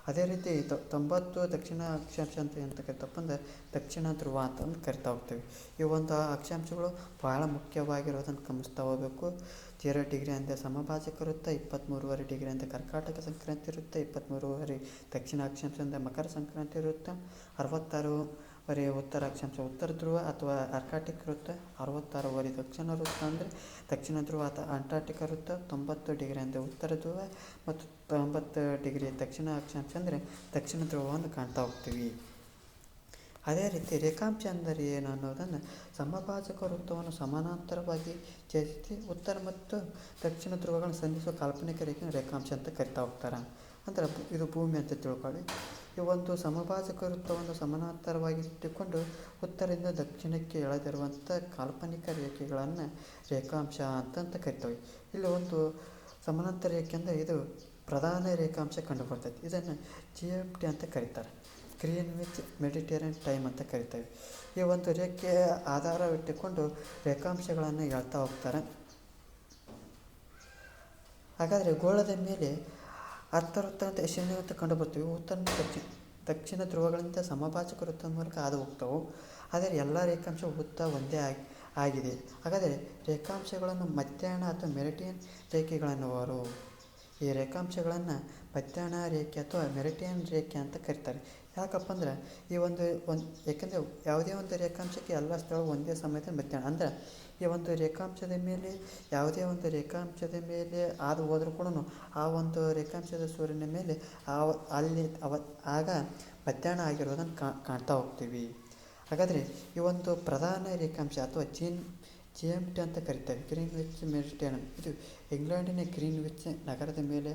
ಅದೇ ರೀತಿ 90 ದಕ್ಷಿಣ ಅಕ್ಷಾಂಶ ಅಂತ ಕರಿತಪ್ಪ ಅಂದರೆ ದಕ್ಷಿಣ ಧ್ರುವ ಅಂತ ಕರಿತಾ ಹೋಗ್ತೇವೆ. ಈ ಒಂದು ಅಕ್ಷಾಂಶಗಳು ಬಹಳ ಮುಖ್ಯವಾಗಿರೋದನ್ನು ಗಮನಿಸ್ತಾ ಹೋಗಬೇಕು. 0 ಡಿಗ್ರಿ ಅಂದರೆ ಸಮಭಾಜಕ ವೃತ್ತ, 23.5 ಡಿಗ್ರಿ ಅಂದರೆ ಕರ್ಕಾಟಕ ಸಂಕ್ರಾಂತಿ ವೃತ್ತ, 23.5 ದಕ್ಷಿಣ ಅಕ್ಷಾಂಶ ಅಂದರೆ ಮಕರ ಸಂಕ್ರಾಂತಿ ವೃತ್ತ, 66.5 ಉತ್ತರ ಅಕ್ಷಾಂಶ ಉತ್ತರ ಧ್ರುವ ಅಥವಾ ಆರ್ಕಾಟಿಕ್ ವೃತ್ತ, 66.5 ದಕ್ಷಿಣ ವೃತ್ತ ಅಂದರೆ ದಕ್ಷಿಣ ಧ್ರುವ ಅಥವಾ ಅಂಟಾರ್ಟಿಕ ವೃತ್ತ, 90 ಡಿಗ್ರಿ ಅಂದರೆ ಉತ್ತರ ಧ್ರುವ ಮತ್ತು 90 ಡಿಗ್ರಿ ದಕ್ಷಿಣ ಅಕ್ಷಾಂಶ ಅಂದರೆ ದಕ್ಷಿಣ ಧ್ರುವವನ್ನು ಕಾಣ್ತಾ ಹೋಗ್ತೀವಿ. ಅದೇ ರೀತಿ ರೇಖಾಂಶ ಅಂದರೆ ಏನು ಅನ್ನೋದನ್ನು ಸಮಭಾಜಕ ವೃತ್ತವನ್ನು ಸಮಾನಾಂತರವಾಗಿ ಛೇದಿಸಿ ಉತ್ತರ ಮತ್ತು ದಕ್ಷಿಣ ಧ್ರುವಗಳನ್ನು ಸಂಧಿಸುವ ಕಾಲ್ಪನಿಕ ರೇಖಾಂಶ ಅಂತ ಕರಿತಾ ಹೋಗ್ತಾರೆ. ಅಂದರೆ ಇದು ಭೂಮಿ ಅಂತ ತಿಳ್ಕೊಳ್ಳಿ. ಈ ಒಂದು ಸಮಭಾಜಕ ವೃತ್ತವನ್ನು ಸಮಾನಾಂತರವಾಗಿ ಇಟ್ಟುಕೊಂಡು ಉತ್ತರದಿಂದ ದಕ್ಷಿಣಕ್ಕೆ ಎಳೆದಿರುವಂಥ ಕಾಲ್ಪನಿಕ ರೇಖೆಗಳನ್ನು ರೇಖಾಂಶ ಅಂತ ಕರಿತೇವೆ. ಇಲ್ಲಿ ಒಂದು ಸಮಾನಾಂತರ ರೇಖೆ ಅಂದರೆ ಇದು ಪ್ರಧಾನ ರೇಖಾಂಶ ಕಂಡುಬರ್ತೈತೆ. ಇದನ್ನು GMT ಅಂತ ಕರೀತಾರೆ, ಗ್ರೀನ್ವಿಚ್ ಮೆಡಿಟೇರಿಯನ್ ಟೈಮ್ ಅಂತ ಕರಿತೇವೆ. ಈ ಒಂದು ರೇಖೆಯ ಆಧಾರವಿಟ್ಟುಕೊಂಡು ರೇಖಾಂಶಗಳನ್ನು ಹೇಳ್ತಾ ಹೋಗ್ತಾರೆ. ಹಾಗಾದರೆ ಗೋಳದ ಮೇಲೆ ಅರ್ಥವೃತ್ತ ಅಂತ ಶೂನ್ಯವೃತ್ತ ಕಂಡು ಬರ್ತೀವಿ. ಉತ್ತರ ದಕ್ಷಿಣ ಧ್ರುವಗಳಿಂದ ಸಮಭಾಜಕ ವೃತ್ತದ ಮೂಲಕ ಹಾದು ಹೋಗ್ತವೆ. ಆದರೆ ಎಲ್ಲ ರೇಖಾಂಶ ವೃತ್ತ ಒಂದೇ ಆಗಿದೆ. ಹಾಗಾದರೆ ರೇಖಾಂಶಗಳನ್ನು ಮಧ್ಯಾಹ್ನ ಅಥವಾ ಮೆರಿಡಿಯನ್ ರೇಖೆಗಳನ್ನುವರು. ಈ ರೇಖಾಂಶಗಳನ್ನು ಮಧ್ಯಾಹ್ನ ರೇಖೆ ಅಥವಾ ಮೆರಿಡಿಯನ್ ರೇಖೆ ಅಂತ ಕರೀತಾರೆ. ಯಾಕಪ್ಪ ಅಂದ್ರೆ ಈ ಯಾಕೆಂದರೆ ಯಾವುದೇ ಒಂದು ರೇಖಾಂಶಕ್ಕೆ ಎಲ್ಲ ಸ್ಥಳವು ಒಂದೇ ಸಮಯದಲ್ಲಿ ಮಧ್ಯಾಹ್ನ ಅಂದ್ರೆ ಈ ಒಂದು ರೇಖಾಂಶದ ಮೇಲೆ ಯಾವುದೇ ಒಂದು ರೇಖಾಂಶದ ಮೇಲೆ ಹಾದು ಹೋದರೂ ಕೂಡ ಆ ಒಂದು ರೇಖಾಂಶದ ಸೂರ್ಯನ ಮೇಲೆ ಆಗ ಮಧ್ಯಾಹ್ನ ಆಗಿರೋದನ್ನು ಕಾಣ್ತಾ ಹೋಗ್ತೀವಿ. ಹಾಗಾದರೆ ಈ ಒಂದು ಪ್ರಧಾನ ರೇಖಾಂಶ ಅಥವಾ GMT ಅಂತ ಕರೀತಾರೆ, ಗ್ರೀನ್ವಿಚ್ ಮೆರಿಡಿಯನ್. ಇದು ಇಂಗ್ಲೆಂಡಿನ ಗ್ರೀನ್ವಿಚ್ ನಗರದ ಮೇಲೆ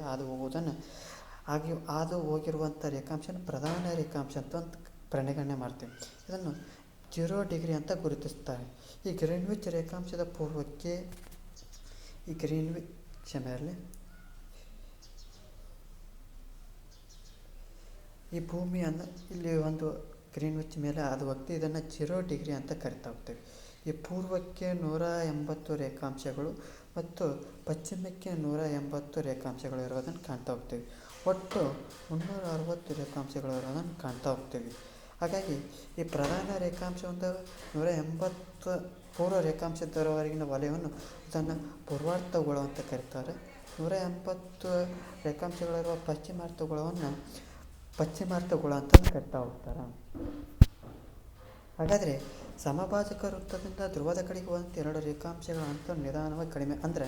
ಹಾದು ಹೋಗಿರುವಂಥ ರೇಖಾಂಶನ ಪ್ರಧಾನ ರೇಖಾಂಶ ಅಂತ ಪರಿಗಣನೆ ಮಾಡ್ತೀವಿ. ಇದನ್ನು 0 ಡಿಗ್ರಿ ಅಂತ ಗುರುತಿಸ್ತಾರೆ. ಈ ಗ್ರೀನ್ವಿಚ್ ರೇಖಾಂಶದ ಪೂರ್ವಕ್ಕೆ ಈ ಭೂಮಿಯನ್ನು ಇಲ್ಲಿ ಒಂದು ಗ್ರೀನ್ವಿಚ್ ಮೇಲೆ ಹಾದು ಹೋಗ್ತೀವಿ. ಇದನ್ನು 0 ಡಿಗ್ರಿ ಅಂತ ಕರಿತಾ ಹೋಗ್ತೇವೆ. ಈ ಪೂರ್ವಕ್ಕೆ 180 ರೇಖಾಂಶಗಳು ಮತ್ತು ಪಶ್ಚಿಮಕ್ಕೆ 180 ರೇಖಾಂಶಗಳು ಇರೋದನ್ನು ಕಾಣ್ತಾ ಹೋಗ್ತೀವಿ. ಒಟ್ಟು 360 ರೇಖಾಂಶಗಳು ಇರೋದನ್ನು ಕಾಣ್ತಾ ಹೋಗ್ತೀವಿ. ಹಾಗಾಗಿ ಈ ಪ್ರಧಾನ ರೇಖಾಂಶ ಒಂದು 180 ಪೂರ್ವ ರೇಖಾಂಶದವರೆಗಿನ ವಲಯವನ್ನು ಇದನ್ನು ಪೂರ್ವಾರ್ಧಗೋಳ ಅಂತ ಕರೀತಾರೆ. 180 ರೇಖಾಂಶಗಳಿರುವ ಪಶ್ಚಿಮಾರ್ಧಗೋಳವನ್ನು ಪಶ್ಚಿಮಾರ್ಧಗೋಳ ಅಂತ ಕರಿತಾ ಹೋಗ್ತಾರೆ. ಹಾಗಾದರೆ ಸಮಭಾಜಕ ವೃತ್ತದಿಂದ ಧ್ರುವದ ಕಡೆಗೆ ಹೋದಂತೆ 2 ರೇಖಾಂಶಗಳ ಅಂತರ ನಿಧಾನವಾಗಿ ಕಡಿಮೆ ಅಂದರೆ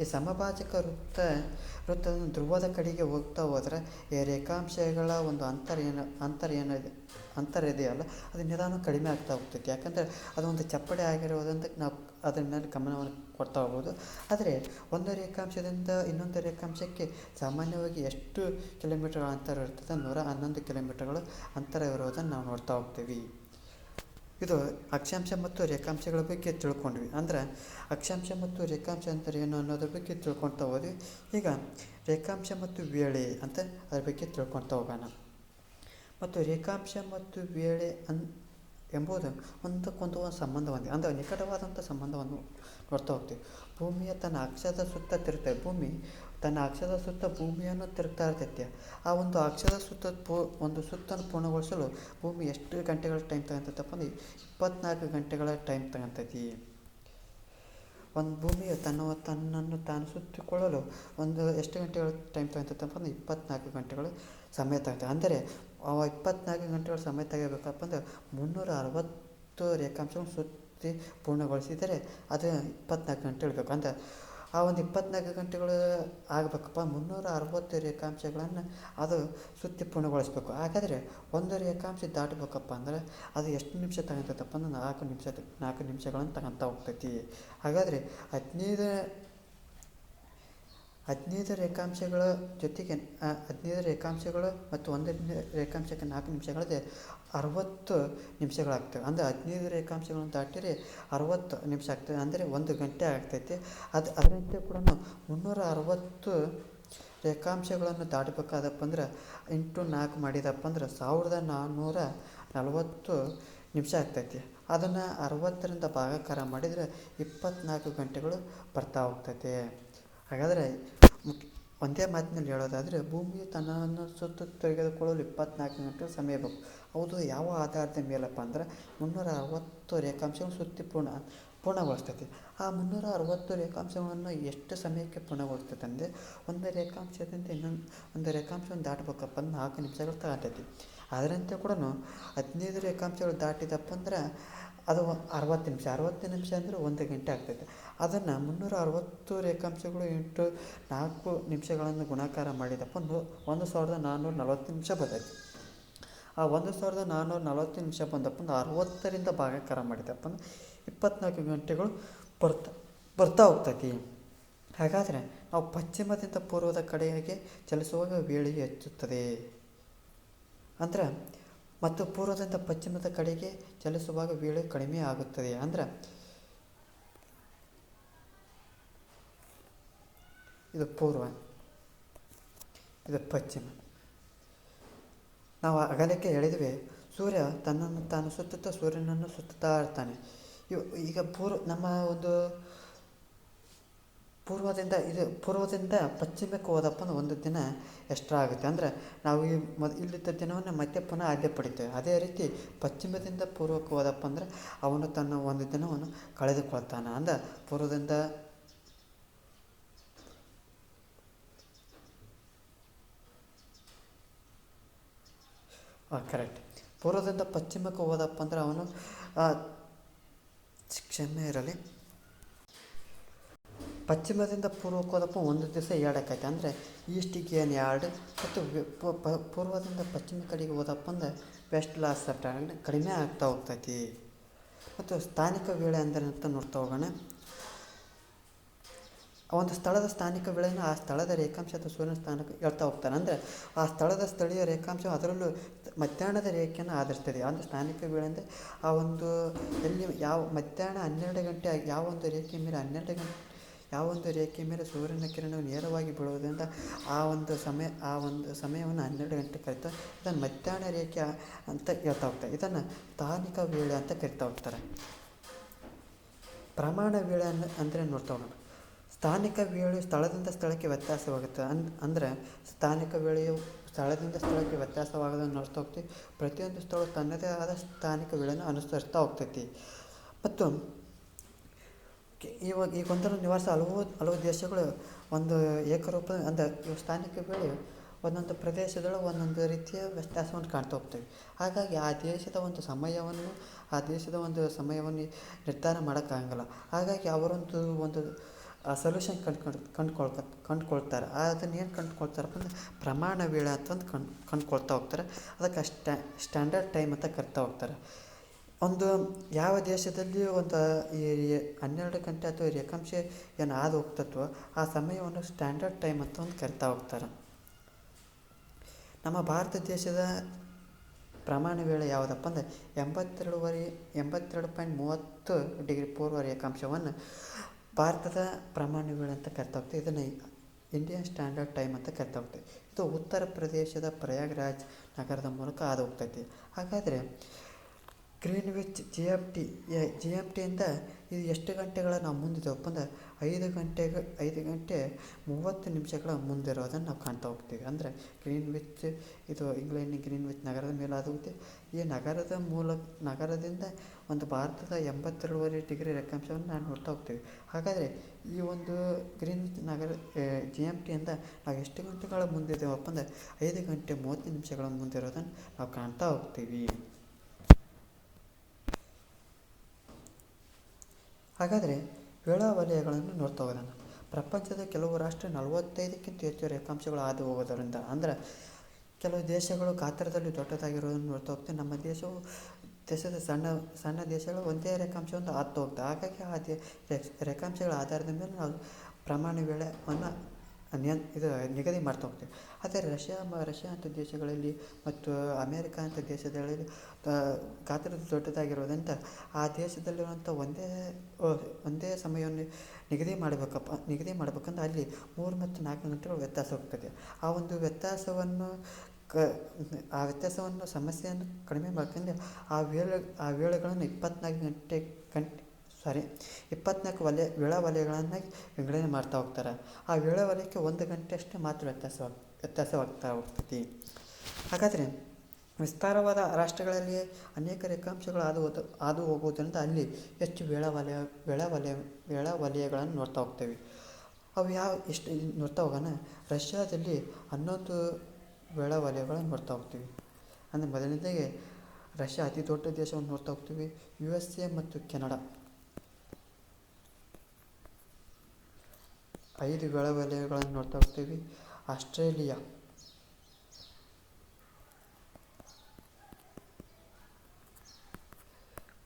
ಈ ಸಮಭಾಜಕ ವೃತ್ತದ ಧ್ರುವದ ಕಡೆಗೆ ಹೋಗ್ತಾ ಹೋದರೆ ಈ ರೇಖಾಂಶಗಳ ಒಂದು ಅಂತರ ಇದೆಯಲ್ಲ ಅದು ನಿಧಾನ ಕಡಿಮೆ ಆಗ್ತಾ ಹೋಗ್ತೈತಿ. ಯಾಕಂದರೆ ಅದೊಂದು ಚಪ್ಪಡಿ ಆಗಿರೋದ್ರಿಂದ ನಾವು ಅದರ ಮೇಲೆ ಗಮನವನ್ನು ಕೊಡ್ತಾ ಹೋಗ್ಬೋದು. ಆದರೆ ಒಂದು ರೇಖಾಂಶದಿಂದ ಇನ್ನೊಂದು ರೇಖಾಂಶಕ್ಕೆ ಸಾಮಾನ್ಯವಾಗಿ ಎಷ್ಟು ಕಿಲೋಮೀಟರ್ಗಳ ಅಂತರ ಇರ್ತದೆ? 111 ಕಿಲೋಮೀಟರ್ಗಳು ಅಂತರ ಇರೋದನ್ನು ನಾವು ನೋಡ್ತಾ ಹೋಗ್ತೀವಿ. ಇದು ಅಕ್ಷಾಂಶ ಮತ್ತು ರೇಖಾಂಶಗಳ ಬಗ್ಗೆ ತಿಳ್ಕೊಂಡ್ವಿ. ಅಂದ್ರೆ ಅಕ್ಷಾಂಶ ಮತ್ತು ರೇಖಾಂಶ ಅಂತಾರೆ ಏನು ಅನ್ನೋದ್ರ ಬಗ್ಗೆ ತಿಳ್ಕೊಳ್ತಾ ಹೋದ್ವಿ. ಈಗ ರೇಖಾಂಶ ಮತ್ತು ವೇಳೆ ಅಂತ ಅದ್ರ ಬಗ್ಗೆ ತಿಳ್ಕೊಳ್ತಾ ಹೋಗೋಣ. ಮತ್ತು ರೇಖಾಂಶ ಮತ್ತು ವೇಳೆ ಎಂಬುದು ಒಂದಕ್ಕೊಂದು ಸಂಬಂಧ ಹೊಂದಿದೆ, ಅಂದರೆ ನಿಕಟವಾದಂಥ ಸಂಬಂಧವನ್ನು ನೋಡ್ತಾ ಹೋಗ್ತೀವಿ. ಭೂಮಿಯ ತನ್ನ ಅಕ್ಷದ ಸುತ್ತ ತಿರುಗ್ತದೆ. ಭೂಮಿ ತನ್ನ ಅಕ್ಷದ ಸುತ್ತ ಭೂಮಿಯನ್ನು ತಿರುಗ್ತಾ ಇರ್ತೈತಿ. ಆ ಒಂದು ಅಕ್ಷದ ಒಂದು ಸುತ್ತನ್ನು ಪೂರ್ಣಗೊಳಿಸಲು ಭೂಮಿ ಎಷ್ಟು ಗಂಟೆಗಳ ಟೈಮ್ ತಗೊಂತೈತಪ್ಪ ಅಂದ್ರೆ 24 ಗಂಟೆಗಳ ಟೈಮ್ ತಗೊಂತೈತಿ. ಒಂದು ಭೂಮಿಯು ತನ್ನನ್ನು ತಾನು ಸುತ್ತಿಕೊಳ್ಳಲು ಎಷ್ಟು ಗಂಟೆಗಳ ಟೈಮ್ ತಗೊಂತೈತಪ್ಪ ಅಂದ್ರೆ 24 ಗಂಟೆಗಳ ಸಮಯ ತಗೊಂತ. ಅಂದರೆ 24 ಗಂಟೆಗಳ ಸಮಯ ತೆಗಿಬೇಕಪ್ಪ ಅಂದ್ರೆ 360 ರೇಖಾಂಶವನ್ನು ಸುತ್ತಿ ಪೂರ್ಣಗೊಳಿಸಿದರೆ ಅದು 24 ಗಂಟೆ ಇರಬೇಕು. ಅಂದರೆ ಆ ಒಂದು 24 ಗಂಟೆಗಳು ಆಗಬೇಕಪ್ಪ 360 ರೇಖಾಂಶಗಳನ್ನು ಅದು ಸುತ್ತಿ ಪೂರ್ಣಗೊಳಿಸ್ಬೇಕು. ಹಾಗಾದರೆ ಒಂದು ರೇಖಾಂಶ ದಾಟಬೇಕಪ್ಪ ಅಂದರೆ ಅದು ಎಷ್ಟು ನಿಮಿಷ ತಗೊಂತೈತಪ್ಪ ಅಂದ್ರೆ 4 ನಿಮಿಷಗಳನ್ನು ತಗೊಂತ ಹೋಗ್ತೈತಿ. ಹಾಗಾದರೆ 15 ರೇಖಾಂಶಗಳ ಜೊತೆಗೆ 15 ರೇಖಾಂಶಗಳು ಮತ್ತು ಒಂದು ರೇಖಾಂಶಕ್ಕೆ 4 ನಿಮಿಷಗಳದೆ 60 ನಿಮಿಷಗಳಾಗ್ತವೆ. ಅಂದರೆ 15 ರೇಖಾಂಶಗಳನ್ನು ದಾಟಿದರೆ 60 ನಿಮಿಷ ಆಗ್ತದೆ, ಅಂದರೆ 1 ಗಂಟೆ ಆಗ್ತೈತಿ. ಅದರಂತೆ ಕೂಡ 360 ರೇಖಾಂಶಗಳನ್ನು ದಾಟಬೇಕಾದಪ್ಪ ಅಂದ್ರೆ ಇಂಟು 4 ಮಾಡಿದಪ್ಪ ಅಂದ್ರೆ 1440 ನಿಮಿಷ ಆಗ್ತೈತಿ. ಅದನ್ನು 60ರಿಂದ ಭಾಗಾಕಾರ ಮಾಡಿದರೆ 24 ಗಂಟೆಗಳು ಬರ್ತಾ ಹೋಗ್ತೈತೆ. ಹಾಗಾದರೆ ಒಂದೇ ಮಾತಿನಲ್ಲಿ ಹೇಳೋದಾದರೆ ಭೂಮಿಯು ತನ್ನನ್ನು ಸುತ್ತ ತೆಗೆದುಕೊಳ್ಳಲು 24 ಗಂಟೆ ಸಮಯ ಬೇಕು. ಹೌದು, ಯಾವ ಆಧಾರದ ಮೇಲಪ್ಪ ಅಂದ್ರೆ 360 ರೇಖಾಂಶಗಳು ಸುತ್ತಿ ಪೂರ್ಣಗೊಳಿಸ್ತೈತಿ. ಆ 360 ರೇಖಾಂಶಗಳನ್ನು ಎಷ್ಟು ಸಮಯಕ್ಕೆ ಪೂರ್ಣಗೊಳಿಸ್ತೈತೆ ಅಂದರೆ ಒಂದು ರೇಖಾಂಶದಿಂದ ಒಂದು ರೇಖಾಂಶವನ್ನು ದಾಟಬೇಕಪ್ಪ ಅಂದ್ರೆ 4 ನಿಮಿಷಗಳು ತಗೊತೈತಿ. ಅದರಂತೆ ಕೂಡ 15 ರೇಖಾಂಶಗಳು ದಾಟಿದಪ್ಪ ಅಂದ್ರೆ ಅದು 60 ನಿಮಿಷ. 60 ನಿಮಿಷ ಅಂದರೆ 1 ಗಂಟೆ ಆಗ್ತೈತೆ. ಅದನ್ನು 360 ರೇಖಾಂಶಗಳು ಇಂಟು 4 ನಿಮಿಷಗಳನ್ನು ಗುಣಾಕಾರ ಮಾಡಿದಪ್ಪ 1440 ನಿಮಿಷ ಬರ್ತೈತಿ. ಆ 1440 ನಿಮಿಷ ಬಂದಪ್ಪ ಅಂದ್ರೆ 60ರಿಂದ ಭಾಗಾಕಾರ ಮಾಡಿದಪ್ಪ ಅಂದ್ರೆ 24 ಗಂಟೆಗಳು ಬರ್ತಾ ಹೋಗ್ತೈತಿ. ಹಾಗಾದರೆ ನಾವು ಪಶ್ಚಿಮದಿಂದ ಪೂರ್ವದ ಕಡೆಗೆ ಚಲಿಸುವಾಗ ವೇಳೆಯು ಹೆಚ್ಚುತ್ತದೆ. ಅಂದ್ರೆ ಮತ್ತು ಪೂರ್ವದಿಂದ ಪಶ್ಚಿಮದ ಕಡೆಗೆ ಚಲಿಸುವಾಗ ವೇಳೆ ಕಡಿಮೆ ಆಗುತ್ತದೆ. ಅಂದ್ರೆ ಇದು ಪೂರ್ವ, ಇದು ಪಶ್ಚಿಮ. ನಾವು ಅಗಲಕ್ಕೆ ಹೇಳಿದ್ವಿ, ಸೂರ್ಯ ತನ್ನನ್ನು ತಾನು ಸುತ್ತುತ್ತಾ ಸೂರ್ಯನನ್ನು ಸುತ್ತುತ್ತಾ ಇರ್ತಾನೆ. ಈಗ ನಮ್ಮ ಒಂದು ಪೂರ್ವದಿಂದ ಪಶ್ಚಿಮಕ್ಕೆ ಹೋದಪ್ಪ ಅಂದ್ರೆ ಒಂದು ದಿನ ಎಕ್ಸ್ಟ್ರಾ ಆಗುತ್ತೆ. ಅಂದರೆ ನಾವು ಇಲ್ಲಿದ್ದ ದಿನವನ್ನು ಮತ್ತೆ ಪುನಃ ಅಲ್ಲೇ ಪಡಿತೇವೆ. ಅದೇ ರೀತಿ ಪಶ್ಚಿಮದಿಂದ ಪೂರ್ವಕ್ಕೆ ಹೋದಪ್ಪ ಅಂದರೆ ಅವನು ತನ್ನ ಒಂದು ದಿನವನ್ನು ಕಳೆದುಕೊಳ್ತಾನೆ. ಅಂದರೆ ಪೂರ್ವದಿಂದ ಕರೆಕ್ಟ್, ಪೂರ್ವದಿಂದ ಪಶ್ಚಿಮಕ್ಕೆ ಹೋದಪ್ಪ ಅಂದ್ರೆ ಅವನು ಕ್ಷಮೆ ಇರಲಿ, ಪಶ್ಚಿಮದಿಂದ ಪೂರ್ವಕ್ಕೆ ಹೋದಪ್ಪ ಒಂದು ದಿವಸ ಎರಡಕ್ಕೈತೆ. ಅಂದರೆ ಈಸ್ಟಿಗೆ ಏನು ಎರಡು, ಮತ್ತು ಪೂರ್ವದಿಂದ ಪಶ್ಚಿಮ ಕಡೆಗೆ ಹೋದಪ್ಪ ಅಂದ್ರೆ ವೆಸ್ಟ್ ಲಾಸ್ ಕಡಿಮೆ ಆಗ್ತಾ ಹೋಗ್ತೈತಿ. ಮತ್ತು ಸ್ಥಾನಿಕ ವೇಳೆ ಅಂದರೆ ಅಂತ ನೋಡ್ತಾ ಹೋಗೋಣ. ಒಂದು ಸ್ಥಳದ ಸ್ಥಾನಿಕ ವೇಳೆಯನ್ನು ಆ ಸ್ಥಳದ ರೇಖಾಂಶ ಅಥವಾ ಸೂರ್ಯನ ಸ್ಥಾನಕ್ಕೆ ಹೇಳ್ತಾ ಹೋಗ್ತಾನೆ. ಅಂದರೆ ಆ ಸ್ಥಳದ ಸ್ಥಳೀಯ ರೇಖಾಂಶ ಅದರಲ್ಲೂ ಮಧ್ಯಾಹ್ನದ ರೇಖೆಯನ್ನು ಆಧರಿಸ್ತದೆ. ಅಂದರೆ ಸ್ಥಾನಿಕ ವೇಳೆ ಅಂದರೆ ಆ ಒಂದು ಎಲ್ಲಿ ಮಧ್ಯಾಹ್ನ 12 ಗಂಟೆ ಯಾವ ಒಂದು ರೇಖೆಯ ಮೇಲೆ ಸೂರ್ಯನ ಕಿರಣವು ನೇರವಾಗಿ ಬೀಳುವುದರಿಂದ ಆ ಒಂದು ಸಮಯವನ್ನು 12 ಗಂಟೆ ಕರಿತಾರೆ. ಇದನ್ನು ಮಧ್ಯಾಹ್ನ ರೇಖೆ ಅಂತ ಹೇಳ್ತಾ ಹೋಗ್ತಾರೆ. ಇದನ್ನು ಸ್ಥಾನಿಕ ವೇಳೆ ಅಂತ ಕರಿತಾ ಹೋಗ್ತಾರೆ. ಪ್ರಮಾಣ ವೇಳೆ ಅಂದರೆ ನೋಡ್ತಾ ಹೋಗೋಣ. ಸ್ಥಾನಿಕ ವೇಳೆಯು ಸ್ಥಳದಿಂದ ಸ್ಥಳಕ್ಕೆ ವ್ಯತ್ಯಾಸವಾಗುತ್ತೆ. ಅಂದರೆ ಸ್ಥಾನಿಕ ವೇಳೆಯು ಸ್ಥಳದಿಂದ ಸ್ಥಳಕ್ಕೆ ವ್ಯತ್ಯಾಸವಾಗೋದನ್ನು ನೋಡ್ತಾ ಹೋಗ್ತೀವಿ. ಪ್ರತಿಯೊಂದು ಸ್ಥಳವು ತನ್ನದೇ ಆದ ಸ್ಥಾನಿಕ ವೇಳೆಯನ್ನು ಅನುಸರಿಸ್ತಾ ಹೋಗ್ತೈತಿ. ಮತ್ತು ಈ ಗೊಂದಲ ನಿವಾರಿಸಲು ಹಲವು ದೇಶಗಳು ಒಂದು ಏಕರೂಪ ಅಂದರೆ ಸ್ಥಾನಿಕ ವೇಳೆಯು ಒಂದೊಂದು ಪ್ರದೇಶದೊಳಗೆ ಒಂದೊಂದು ರೀತಿಯ ವ್ಯತ್ಯಾಸವನ್ನು ಕಾಣ್ತಾ ಹೋಗ್ತೇವೆ. ಹಾಗಾಗಿ ಆ ದೇಶದ ಒಂದು ಸಮಯವನ್ನು ನಿರ್ಧಾರ ಮಾಡೋಕ್ಕಾಗಲ್ಲ. ಹಾಗಾಗಿ ಅವರೊಂದು ಸೊಲ್ಯೂಷನ್ ಕಂಡುಕೊಳ್ತಾರೆ. ಅದನ್ನು ಏನು ಕಂಡುಕೊಳ್ತಾರಪ್ಪ ಅಂದರೆ ಪ್ರಮಾಣ ವೇಳೆ ಅಂತಂದು ಕಂಡುಕೊಳ್ತಾ ಹೋಗ್ತಾರೆ. ಅದಕ್ಕೆ ಸ್ಟ್ಯಾಂಡರ್ಡ್ ಟೈಮ್ ಅಂತ ಕರಿತಾ ಹೋಗ್ತಾರೆ. ಒಂದು ಯಾವ ದೇಶದಲ್ಲಿ ಒಂದು ಈ 12 ಗಂಟೆ ಅಥವಾ ರೇಖಾಂಶ ಏನು ಹಾದು ಹೋಗ್ತತ್ವೋ ಆ ಸಮಯವನ್ನು ಸ್ಟ್ಯಾಂಡರ್ಡ್ ಟೈಮ್ ಅಂತ ಒಂದು ಕರಿತಾ ಹೋಗ್ತಾರೆ. ನಮ್ಮ ಭಾರತ ದೇಶದ ಪ್ರಮಾಣ ವೇಳೆ ಯಾವುದಪ್ಪ ಅಂದರೆ 82.30 ಡಿಗ್ರಿ ಪೂರ್ವ ರೇಖಾಂಶವನ್ನು ಭಾರತದ ಪ್ರಮಾಣ ವೇಳೆ ಅಂತ ಕರಿತಾ ಹೋಗ್ತೇವೆ. ಇದನ್ನು ಇಂಡಿಯನ್ ಸ್ಟ್ಯಾಂಡರ್ಡ್ ಟೈಮ್ ಅಂತ ಕರಿತಾ ಹೋಗ್ತೇವೆ. ಇದು ಉತ್ತರ ಪ್ರದೇಶದ ಪ್ರಯಾಗ್ರಾಜ್ ನಗರದ ಮೂಲಕ ಹಾದು ಹೋಗ್ತೈತಿ. ಹಾಗಾದರೆ ಗ್ರೀನ್ವಿಚ್ GMTಯಿಂದ ಇದು ಎಷ್ಟು ಗಂಟೆಗಳ ನಾವು ಮುಂದಿದ್ದೇವಪ್ಪ ಅಂದರೆ 5 ಗಂಟೆ 30 ಮುಂದಿರೋದನ್ನು ನಾವು ಕಾಣ್ತಾ ಹೋಗ್ತೀವಿ. ಅಂದರೆ ಗ್ರೀನ್ವಿಚ್ ಇದು ಇಂಗ್ಲೆಂಡಿನ ಗ್ರೀನ್ವಿಚ್ ನಗರದ ಮೇಲೆ ಹೋಗುತ್ತೆ. ಈ ನಗರದಿಂದ ಒಂದು ಭಾರತದ 82.5 ಡಿಗ್ರಿ ರೇಖಾಂಶವನ್ನು ನಾವು ನೋಡ್ತಾ ಹೋಗ್ತೀವಿ. ಹಾಗಾದರೆ ಈ ಒಂದು ಗ್ರೀನ್ವಿಚ್ ನಗರ GMTಯಿಂದ ನಾವು ಎಷ್ಟು ಗಂಟೆಗಳ ಮುಂದಿದ್ದೇವಪ್ಪ ಅಂದರೆ 5 ಗಂಟೆ 30 ಮುಂದಿರೋದನ್ನು ನಾವು ಕಾಣ್ತಾ ಹೋಗ್ತೀವಿ. ಹಾಗಾದರೆ ವೇಳಾ ವಲಯಗಳನ್ನು ನೋಡ್ತಾ ಹೋಗೋಣ. ಪ್ರಪಂಚದ ಕೆಲವು ರಾಷ್ಟ್ರ 45ಕ್ಕಿಂತ ಹೆಚ್ಚು ರೇಖಾಂಶಗಳು ಹಾದು ಹೋಗೋದರಿಂದ, ಅಂದರೆ ಕೆಲವು ದೇಶಗಳು ಗಾತ್ರದಲ್ಲಿ ದೊಡ್ಡದಾಗಿರೋದನ್ನು ನೋಡ್ತಾ ಹೋಗ್ತೇವೆ. ನಮ್ಮ ದೇಶದ ಸಣ್ಣ ದೇಶಗಳು ಒಂದೇ ರೇಖಾಂಶವನ್ನು ಹಾದು ಹೋಗ್ತವೆ. ಹಾಗಾಗಿ ಆ ರೇಖಾಂಶಗಳ ಆಧಾರದ ಮೇಲೆ ನಾವು ಪ್ರಮಾಣ ವೇಳೆಯನ್ನು ನಿಗದಿ ಮಾಡ್ತಾ ಹೋಗ್ತೇವೆ. ಆದರೆ ರಷ್ಯಾ ಅಂಥ ದೇಶಗಳಲ್ಲಿ ಮತ್ತು ಅಮೇರಿಕ ಅಂಥ ದೇಶಗಳಲ್ಲಿ ಗಾತ್ರದ ದೊಡ್ಡದಾಗಿರೋದ್ರಿಂದ ಆ ದೇಶದಲ್ಲಿರುವಂಥ ಒಂದೇ ಸಮಯವನ್ನು ನಿಗದಿ ಮಾಡಬೇಕಂದ್ರೆ ಅಲ್ಲಿ 3 ಮತ್ತು 4 ಗಂಟೆಗಳು ವ್ಯತ್ಯಾಸ ಹೋಗ್ತದೆ. ಆ ಒಂದು ವ್ಯತ್ಯಾಸವನ್ನು ಸಮಸ್ಯೆಯನ್ನು ಕಡಿಮೆ ಮಾಡ್ಕೊಂಡು ಆ ವೇಳೆಗಳನ್ನು 24 ವೇಳಾ ವಲಯಗಳನ್ನಾಗಿ ವಿಂಗಡಣೆ ಮಾಡ್ತಾ ಹೋಗ್ತಾರೆ. ಆ ವೇಳಾ ವಲಯಕ್ಕೆ 1 ಗಂಟೆ ಅಷ್ಟೇ ಮಾತ್ರ ವ್ಯತ್ಯಾಸವಾಗ್ತಾ ಹೋಗ್ತೈತಿ. ಹಾಗಾದರೆ ವಿಸ್ತಾರವಾದ ರಾಷ್ಟ್ರಗಳಲ್ಲಿ ಅನೇಕ ರೇಖಾಂಶಗಳು ಹಾದು ಹೋಗುವುದರಿಂದ ಅಲ್ಲಿ ಹೆಚ್ಚು ವೇಳಾ ವಲಯಗಳನ್ನು ನೋಡ್ತಾ ಹೋಗ್ತೇವೆ. ಅವು ಎಷ್ಟು ನೋಡ್ತಾ ಹೋಗೋಣ. ರಷ್ಯಾದಲ್ಲಿ 11 ವೇಳಾ ವಲಯಗಳನ್ನು ನೋಡ್ತಾ ಹೋಗ್ತೀವಿ. ಅಂದರೆ ಮೊದಲನೇದಾಗಿ ರಷ್ಯಾ ಅತಿ ದೊಡ್ಡ ದೇಶವನ್ನು ನೋಡ್ತಾ ಹೋಗ್ತೀವಿ. USA ಮತ್ತು ಕೆನಡಾ 5 ವೇಳಾ ವಲಯಗಳನ್ನು ನೋಡ್ತಾ ಹೋಗ್ತೀವಿ. ಆಸ್ಟ್ರೇಲಿಯಾ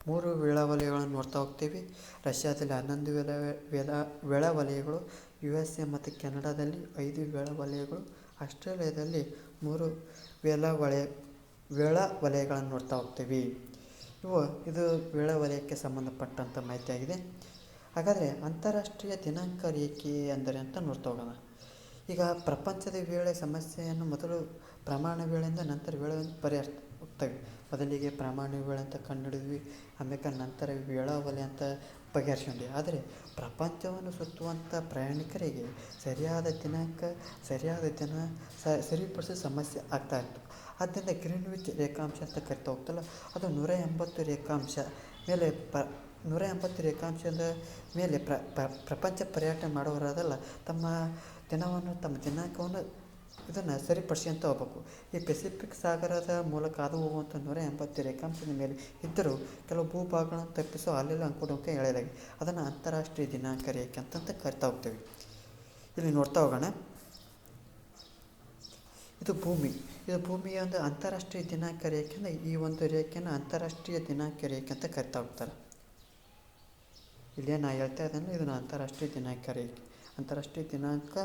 3 ವೇಳಾ ವಲಯಗಳನ್ನು ನೋಡ್ತಾ ಹೋಗ್ತೀವಿ. ರಷ್ಯಾದಲ್ಲಿ 11 ವೇಳಾ ವಲಯಗಳು, USA ಮತ್ತು ಕೆನಡಾದಲ್ಲಿ 5 ವೇಳಾ ವಲಯಗಳು, ಆಸ್ಟ್ರೇಲಿಯಾದಲ್ಲಿ 3 ವೇಳಾ ವಲಯಗಳನ್ನು ನೋಡ್ತಾ ಹೋಗ್ತೀವಿ. ಇದು ವೇಳಾ ವಲಯಕ್ಕೆ ಸಂಬಂಧಪಟ್ಟಂಥ ಮಾಹಿತಿಯಾಗಿದೆ. ಹಾಗಾದರೆ ಅಂತಾರಾಷ್ಟ್ರೀಯ ದಿನಾಂಕ ರೇಖೆ ಅಂದರೆ ಅಂತ ನೋಡ್ತಾ ಹೋಗೋಣ. ಈಗ ಪ್ರಪಂಚದ ವೇಳೆ ಸಮಸ್ಯೆಯನ್ನು ಮೊದಲು ಪ್ರಮಾಣ ವೇಳೆಯಿಂದ ನಂತರ ವೇಳೆಯನ್ನು ಹೋಗ್ತವೆ. ಮೊದಲಿಗೆ ಪ್ರಮಾಣ ವೇಳೆ ಅಂತ ಕಂಡುಹಿಡಿದ್ವಿ, ಆಮೇಲೆ ನಂತರ ವೇಳಾವಳಿ ಅಂತ ಬಗೆಹರಿಸ್ಕೊಂಡ್ವಿ. ಆದರೆ ಪ್ರಪಂಚವನ್ನು ಸುತ್ತುವಂಥ ಪ್ರಯಾಣಿಕರಿಗೆ ಸರಿಯಾದ ದಿನಾಂಕ, ಸರಿಯಾದ ದಿನ ಸರಿಪಡಿಸೋ ಸಮಸ್ಯೆ ಆಗ್ತಾ ಇತ್ತು. ಆದ್ದರಿಂದ ಗ್ರೀನ್ವಿಚ್ ರೇಖಾಂಶ ಅಂತ ಕರಿತಾ ಹೋಗ್ತಲ್ಲ, ಅದು 180 ರೇಖಾಂಶ ಮೇಲೆ 180 ರೇಖಾಂಶದ ಮೇಲೆ ಪ್ರಪಂಚ ಪರ್ಯಟನೆ ಮಾಡುವವರದಲ್ಲ ತಮ್ಮ ದಿನಾಂಕವನ್ನು ಇದನ್ನು ಸರಿಪಡಿಸ್ಕೊಂತ ಹೋಗ್ಬೇಕು. ಈ ಪೆಸಿಫಿಕ್ ಸಾಗರದ ಮೂಲಕ ಹಾದು ಹೋಗುವಂಥ 180 ರೇಖಾಂಶದ ಮೇಲೆ ಇದ್ದರೂ ಕೆಲವು ಭೂಭಾಗಗಳನ್ನು ತಪ್ಪಿಸೋ ಅಲ್ಲೆಲ್ಲ ಅಂಕುಡೊಂಕು ಎಳೆಯಲಾಗಿದೆ. ಅದನ್ನು ಅಂತಾರಾಷ್ಟ್ರೀಯ ದಿನಾಂಕ ರೇಖೆ ಅಂತ ಕರಿತಾ ಹೋಗ್ತೇವೆ. ಇಲ್ಲಿ ನೋಡ್ತಾ ಹೋಗೋಣ. ಇದು ಭೂಮಿಯ ಒಂದು ಅಂತಾರಾಷ್ಟ್ರೀಯ ದಿನಾಂಕ ರೇಖೆ ಅಂದರೆ ಈ ಒಂದು ರೇಖೆಯನ್ನು ಅಂತಾರಾಷ್ಟ್ರೀಯ ದಿನಾಂಕ ರೇಖೆ ಅಂತ ಕರಿತಾ ಹೋಗ್ತಾರೆ. ಇಲ್ಲೇ ನಾ ಹೇಳ್ತಾ ಇದ್ದೇನೆ, ಇದನ್ನು ಅಂತಾರಾಷ್ಟ್ರೀಯ ದಿನಾಂಕ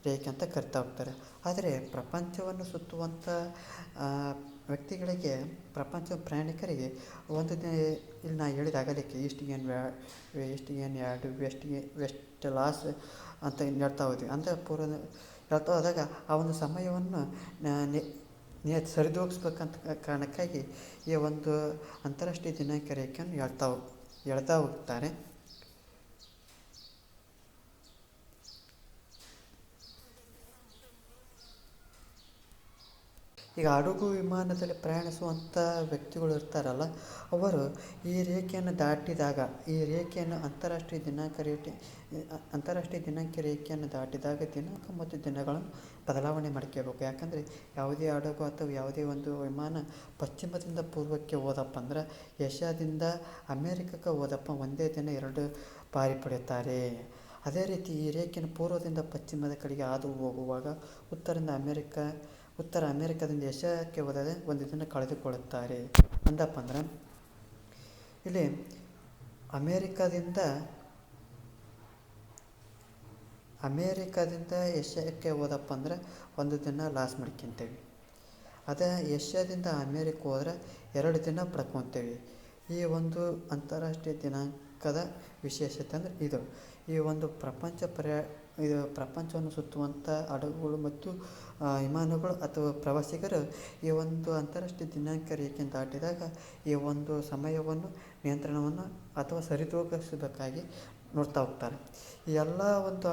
ರೇಖೆ ಅಂತ ಕರಿತಾ ಹೋಗ್ತಾರೆ. ಆದರೆ ಪ್ರಪಂಚವನ್ನು ಸುತ್ತುವಂಥ ವ್ಯಕ್ತಿಗಳಿಗೆ, ಪ್ರಯಾಣಿಕರಿಗೆ ಒಂದು ಇಲ್ಲಿ ನಾ ಹೇಳಿದ ಅಗಲಿಕೆ ಈಸ್ಟಿಯನ್ ಯಾರ್ಡ್, ವೆಸ್ಟ್ ಲಾಸ್ ಅಂತ ಹೇಳ್ತಾ ಹೋದ್ವಿ. ಅಂದರೆ ಹೇಳ್ತಾ ಹೋದಾಗ ಆ ಒಂದು ಸಮಯವನ್ನು ಸರಿದೂಗಿಸ್ಬೇಕಂತ ಕಾರಣಕ್ಕಾಗಿ ಈ ಒಂದು ಅಂತಾರಾಷ್ಟ್ರೀಯ ದಿನಾಂಕ ರೇಖೆಯನ್ನು ಹೇಳ್ತಾ ಹೋಗ್ತಾರೆ. ಈಗ ಹಡಗು, ವಿಮಾನದಲ್ಲಿ ಪ್ರಯಾಣಿಸುವಂಥ ವ್ಯಕ್ತಿಗಳು ಇರ್ತಾರಲ್ಲ, ಅವರು ಈ ರೇಖೆಯನ್ನು ದಾಟಿದಾಗ, ಈ ರೇಖೆಯನ್ನು ಅಂತಾರಾಷ್ಟ್ರೀಯ ದಿನಾಂಕ ರೇಖೆಯನ್ನು ದಾಟಿದಾಗ ದಿನಾಂಕ ಮತ್ತು ದಿನಗಳನ್ನು ಬದಲಾವಣೆ ಮಾಡ್ಕೋಬೇಕು. ಯಾಕಂದರೆ ಯಾವುದೇ ಹಡಗು ಅಥವಾ ಯಾವುದೇ ಒಂದು ವಿಮಾನ ಪಶ್ಚಿಮದಿಂದ ಪೂರ್ವಕ್ಕೆ ಹೋದಪ್ಪ ಅಂದ್ರೆ, ಏಷ್ಯಾದಿಂದ ಅಮೇರಿಕಕ್ಕೆ ಹೋದಪ್ಪ ಒಂದೇ ದಿನ 2 ಬಾರಿ ಪಡೆಯುತ್ತಾರೆ. ಅದೇ ರೀತಿ ಈ ರೇಖೆಯನ್ನು ಪೂರ್ವದಿಂದ ಪಶ್ಚಿಮದ ಕಡೆಗೆ ಹಾದು ಹೋಗುವಾಗ ಉತ್ತರ ಅಮೇರಿಕದಿಂದ ಏಷ್ಯಾಕ್ಕೆ ಹೋದರೆ ಒಂದು ದಿನ ಕಳೆದುಕೊಳ್ಳುತ್ತಾರೆ ಅಂದಪ್ಪ ಅಂದ್ರೆ, ಇಲ್ಲಿ ಅಮೇರಿಕಾದಿಂದ ಏಷ್ಯಾಕ್ಕೆ ಹೋದಪ್ಪ ಅಂದ್ರೆ ಒಂದು ದಿನ ಲಾಸ್ ಮಾಡ್ಕೊತೇವೆ. ಅದೇ ಏಷ್ಯಾದಿಂದ ಅಮೇರಿಕ ಹೋದ್ರೆ 2 ದಿನ ಪಡ್ಕೊತೇವೆ. ಈ ಒಂದು ಅಂತಾರಾಷ್ಟ್ರೀಯ ದಿನಾಂಕದ ವಿಶೇಷತೆ ಅಂದರೆ ಇದು. ಈ ಒಂದು ಪ್ರಪಂಚವನ್ನು ಸುತ್ತುವಂಥ ಹಡಗುಗಳು ಮತ್ತು ವಿಮಾನಗಳು ಅಥವಾ ಪ್ರವಾಸಿಗರು ಈ ಒಂದು ಅಂತಾರಾಷ್ಟ್ರೀಯ ದಿನಾಂಕ ರೇಖೆಯನ್ನು ದಾಟಿದಾಗ ಈ ಒಂದು ಸಮಯವನ್ನು, ನಿಯಂತ್ರಣವನ್ನು ಅಥವಾ ಸರಿದೂಗಿಸಬೇಕಾಗಿ ನೋಡ್ತಾ ಹೋಗ್ತಾರೆ. ಇವೆಲ್ಲ ಒಂದು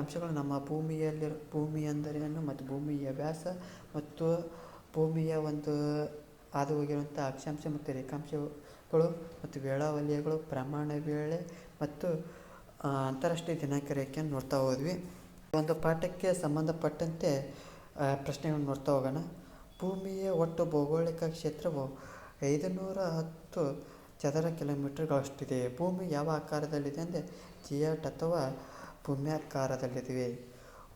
ಅಂಶಗಳು ನಮ್ಮ ಭೂಮಿ ಎಂದರೇನು ಮತ್ತು ಭೂಮಿಯ ವ್ಯಾಸ ಮತ್ತು ಭೂಮಿಯ ಒಂದು ಹಾದು ಹೋಗಿರುವಂಥ ಅಕ್ಷಾಂಶ ಮತ್ತು ರೇಖಾಂಶಗಳು ಮತ್ತು ವೇಳಾವಳಿಗಳು, ಪ್ರಮಾಣ ವೇಳೆ ಮತ್ತು ಅಂತಾರಾಷ್ಟ್ರೀಯ ದಿನಾಂಕ ರೇಖೆಯನ್ನು ನೋಡ್ತಾ ಹೋದ್ವಿ. ಒಂದು ಪಾಠಕ್ಕೆ ಸಂಬಂಧಪಟ್ಟಂತೆ ಪ್ರಶ್ನೆಗಳನ್ನು ನೋಡ್ತಾ ಹೋಗೋಣ. ಭೂಮಿಯ ಒಟ್ಟು ಭೌಗೋಳಿಕ ಕ್ಷೇತ್ರವು 510 ಚದರ ಕಿಲೋಮೀಟರ್ಗಳಷ್ಟಿದೆ. ಭೂಮಿ ಯಾವ ಆಕಾರದಲ್ಲಿದೆ ಅಂದರೆ ಜಿಯಾಟ್ ಅಥವಾ ಭೂಮ್ಯಾಕಾರದಲ್ಲಿದೆ.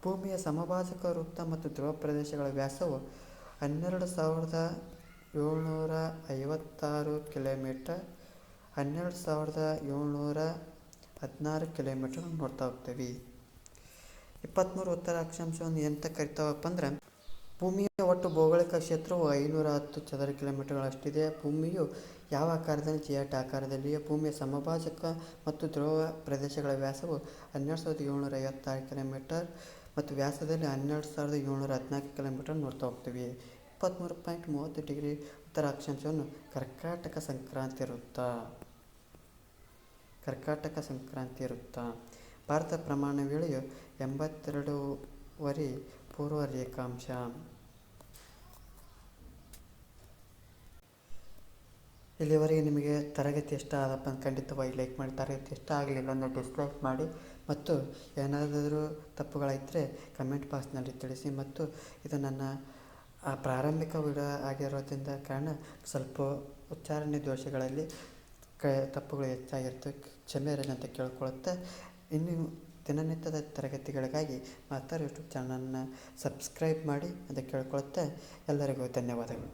ಭೂಮಿಯ ಸಮಭಾಜಕ ವೃತ್ತ ಮತ್ತು ಧ್ರುವ ಪ್ರದೇಶಗಳ ವ್ಯಾಸವು 12,756 ಕಿಲೋಮೀಟರ್, 12,716 ಕಿಲೋಮೀಟರ್ ನೋಡ್ತಾ ಹೋಗ್ತೀವಿ. 23 ಉತ್ತರ ಅಕ್ಷಾಂಶವನ್ನು ಎಂತ ಕರಿತಾವಪ್ಪ ಅಂದ್ರೆ, ಭೂಮಿಯ ಒಟ್ಟು ಭೌಗೋಳಿಕ ಕ್ಷೇತ್ರವು 510 ಚದರ ಕಿಲೋಮೀಟರ್ಗಳಷ್ಟಿದೆ. ಭೂಮಿಯು ಯಾವ ಆಕಾರದಲ್ಲಿ ಜಿಯಾಟ್ ಆಕಾರದಲ್ಲಿಯೇ. ಭೂಮಿಯ ಸಮಭಾಜಕ ಮತ್ತು ಧ್ರುವ ಪ್ರದೇಶಗಳ ವ್ಯಾಸವು 12,756 ಕಿಲೋಮೀಟರ್ ಮತ್ತು ವ್ಯಾಸದಲ್ಲಿ 12,714 ಕಿಲೋಮೀಟರ್ ನೋಡ್ತಾ ಹೋಗ್ತೀವಿ. 23.30 ಉತ್ತರ ಅಕ್ಷಾಂಶವನ್ನು ಕರ್ಕಾಟಕ ಸಂಕ್ರಾಂತಿ ವೃತ್ತ. ಭಾರತ ಪ್ರಮಾಣ ವೇಳೆಯು 82ನೇ ಪೂರ್ವ ರೇಖಾಂಶ. ಇಲ್ಲಿವರೆಗೆ ನಿಮಗೆ ತರಗತಿ ಇಷ್ಟ ಆದಪ್ಪ ಅಂತ ಖಂಡಿತವಾಗಿ ಲೈಕ್ ಮಾಡಿ. ತರಗತಿ ಇಷ್ಟ ಆಗಲಿಲ್ಲ ಅಂದರೆ ಡಿಸ್ಲೈಕ್ ಮಾಡಿ. ಮತ್ತು ಏನಾದರೂ ತಪ್ಪುಗಳಿದ್ದರೆ ಕಮೆಂಟ್ ಬಾಕ್ಸ್ನಲ್ಲಿ ತಿಳಿಸಿ. ಮತ್ತು ಇದು ನನ್ನ ಪ್ರಾರಂಭಿಕ ವಿಡಿಯೋ ಆಗಿರೋದ್ರಿಂದ ಕಾರಣ ಸ್ವಲ್ಪ ಉಚ್ಚಾರಣೆ ದೋಷಗಳಲ್ಲಿ ತಪ್ಪುಗಳು ಹೆಚ್ಚಾಗಿರ್ತವೆ, ಕ್ಷಮೆ ಇರಲಿ ಅಂತ ಕೇಳ್ಕೊಳುತ್ತೆ. ಇನ್ನು ದಿನನಿತ್ಯದ ತರಗತಿಗಳಿಗಾಗಿ ಮಾತಾಡೋ ಯೂಟ್ಯೂಬ್ ಚಾನಲನ್ನು ಸಬ್ಸ್ಕ್ರೈಬ್ ಮಾಡಿ ಅಂತ ಕೇಳ್ಕೊಳುತ್ತೆ. ಎಲ್ಲರಿಗೂ ಧನ್ಯವಾದಗಳು.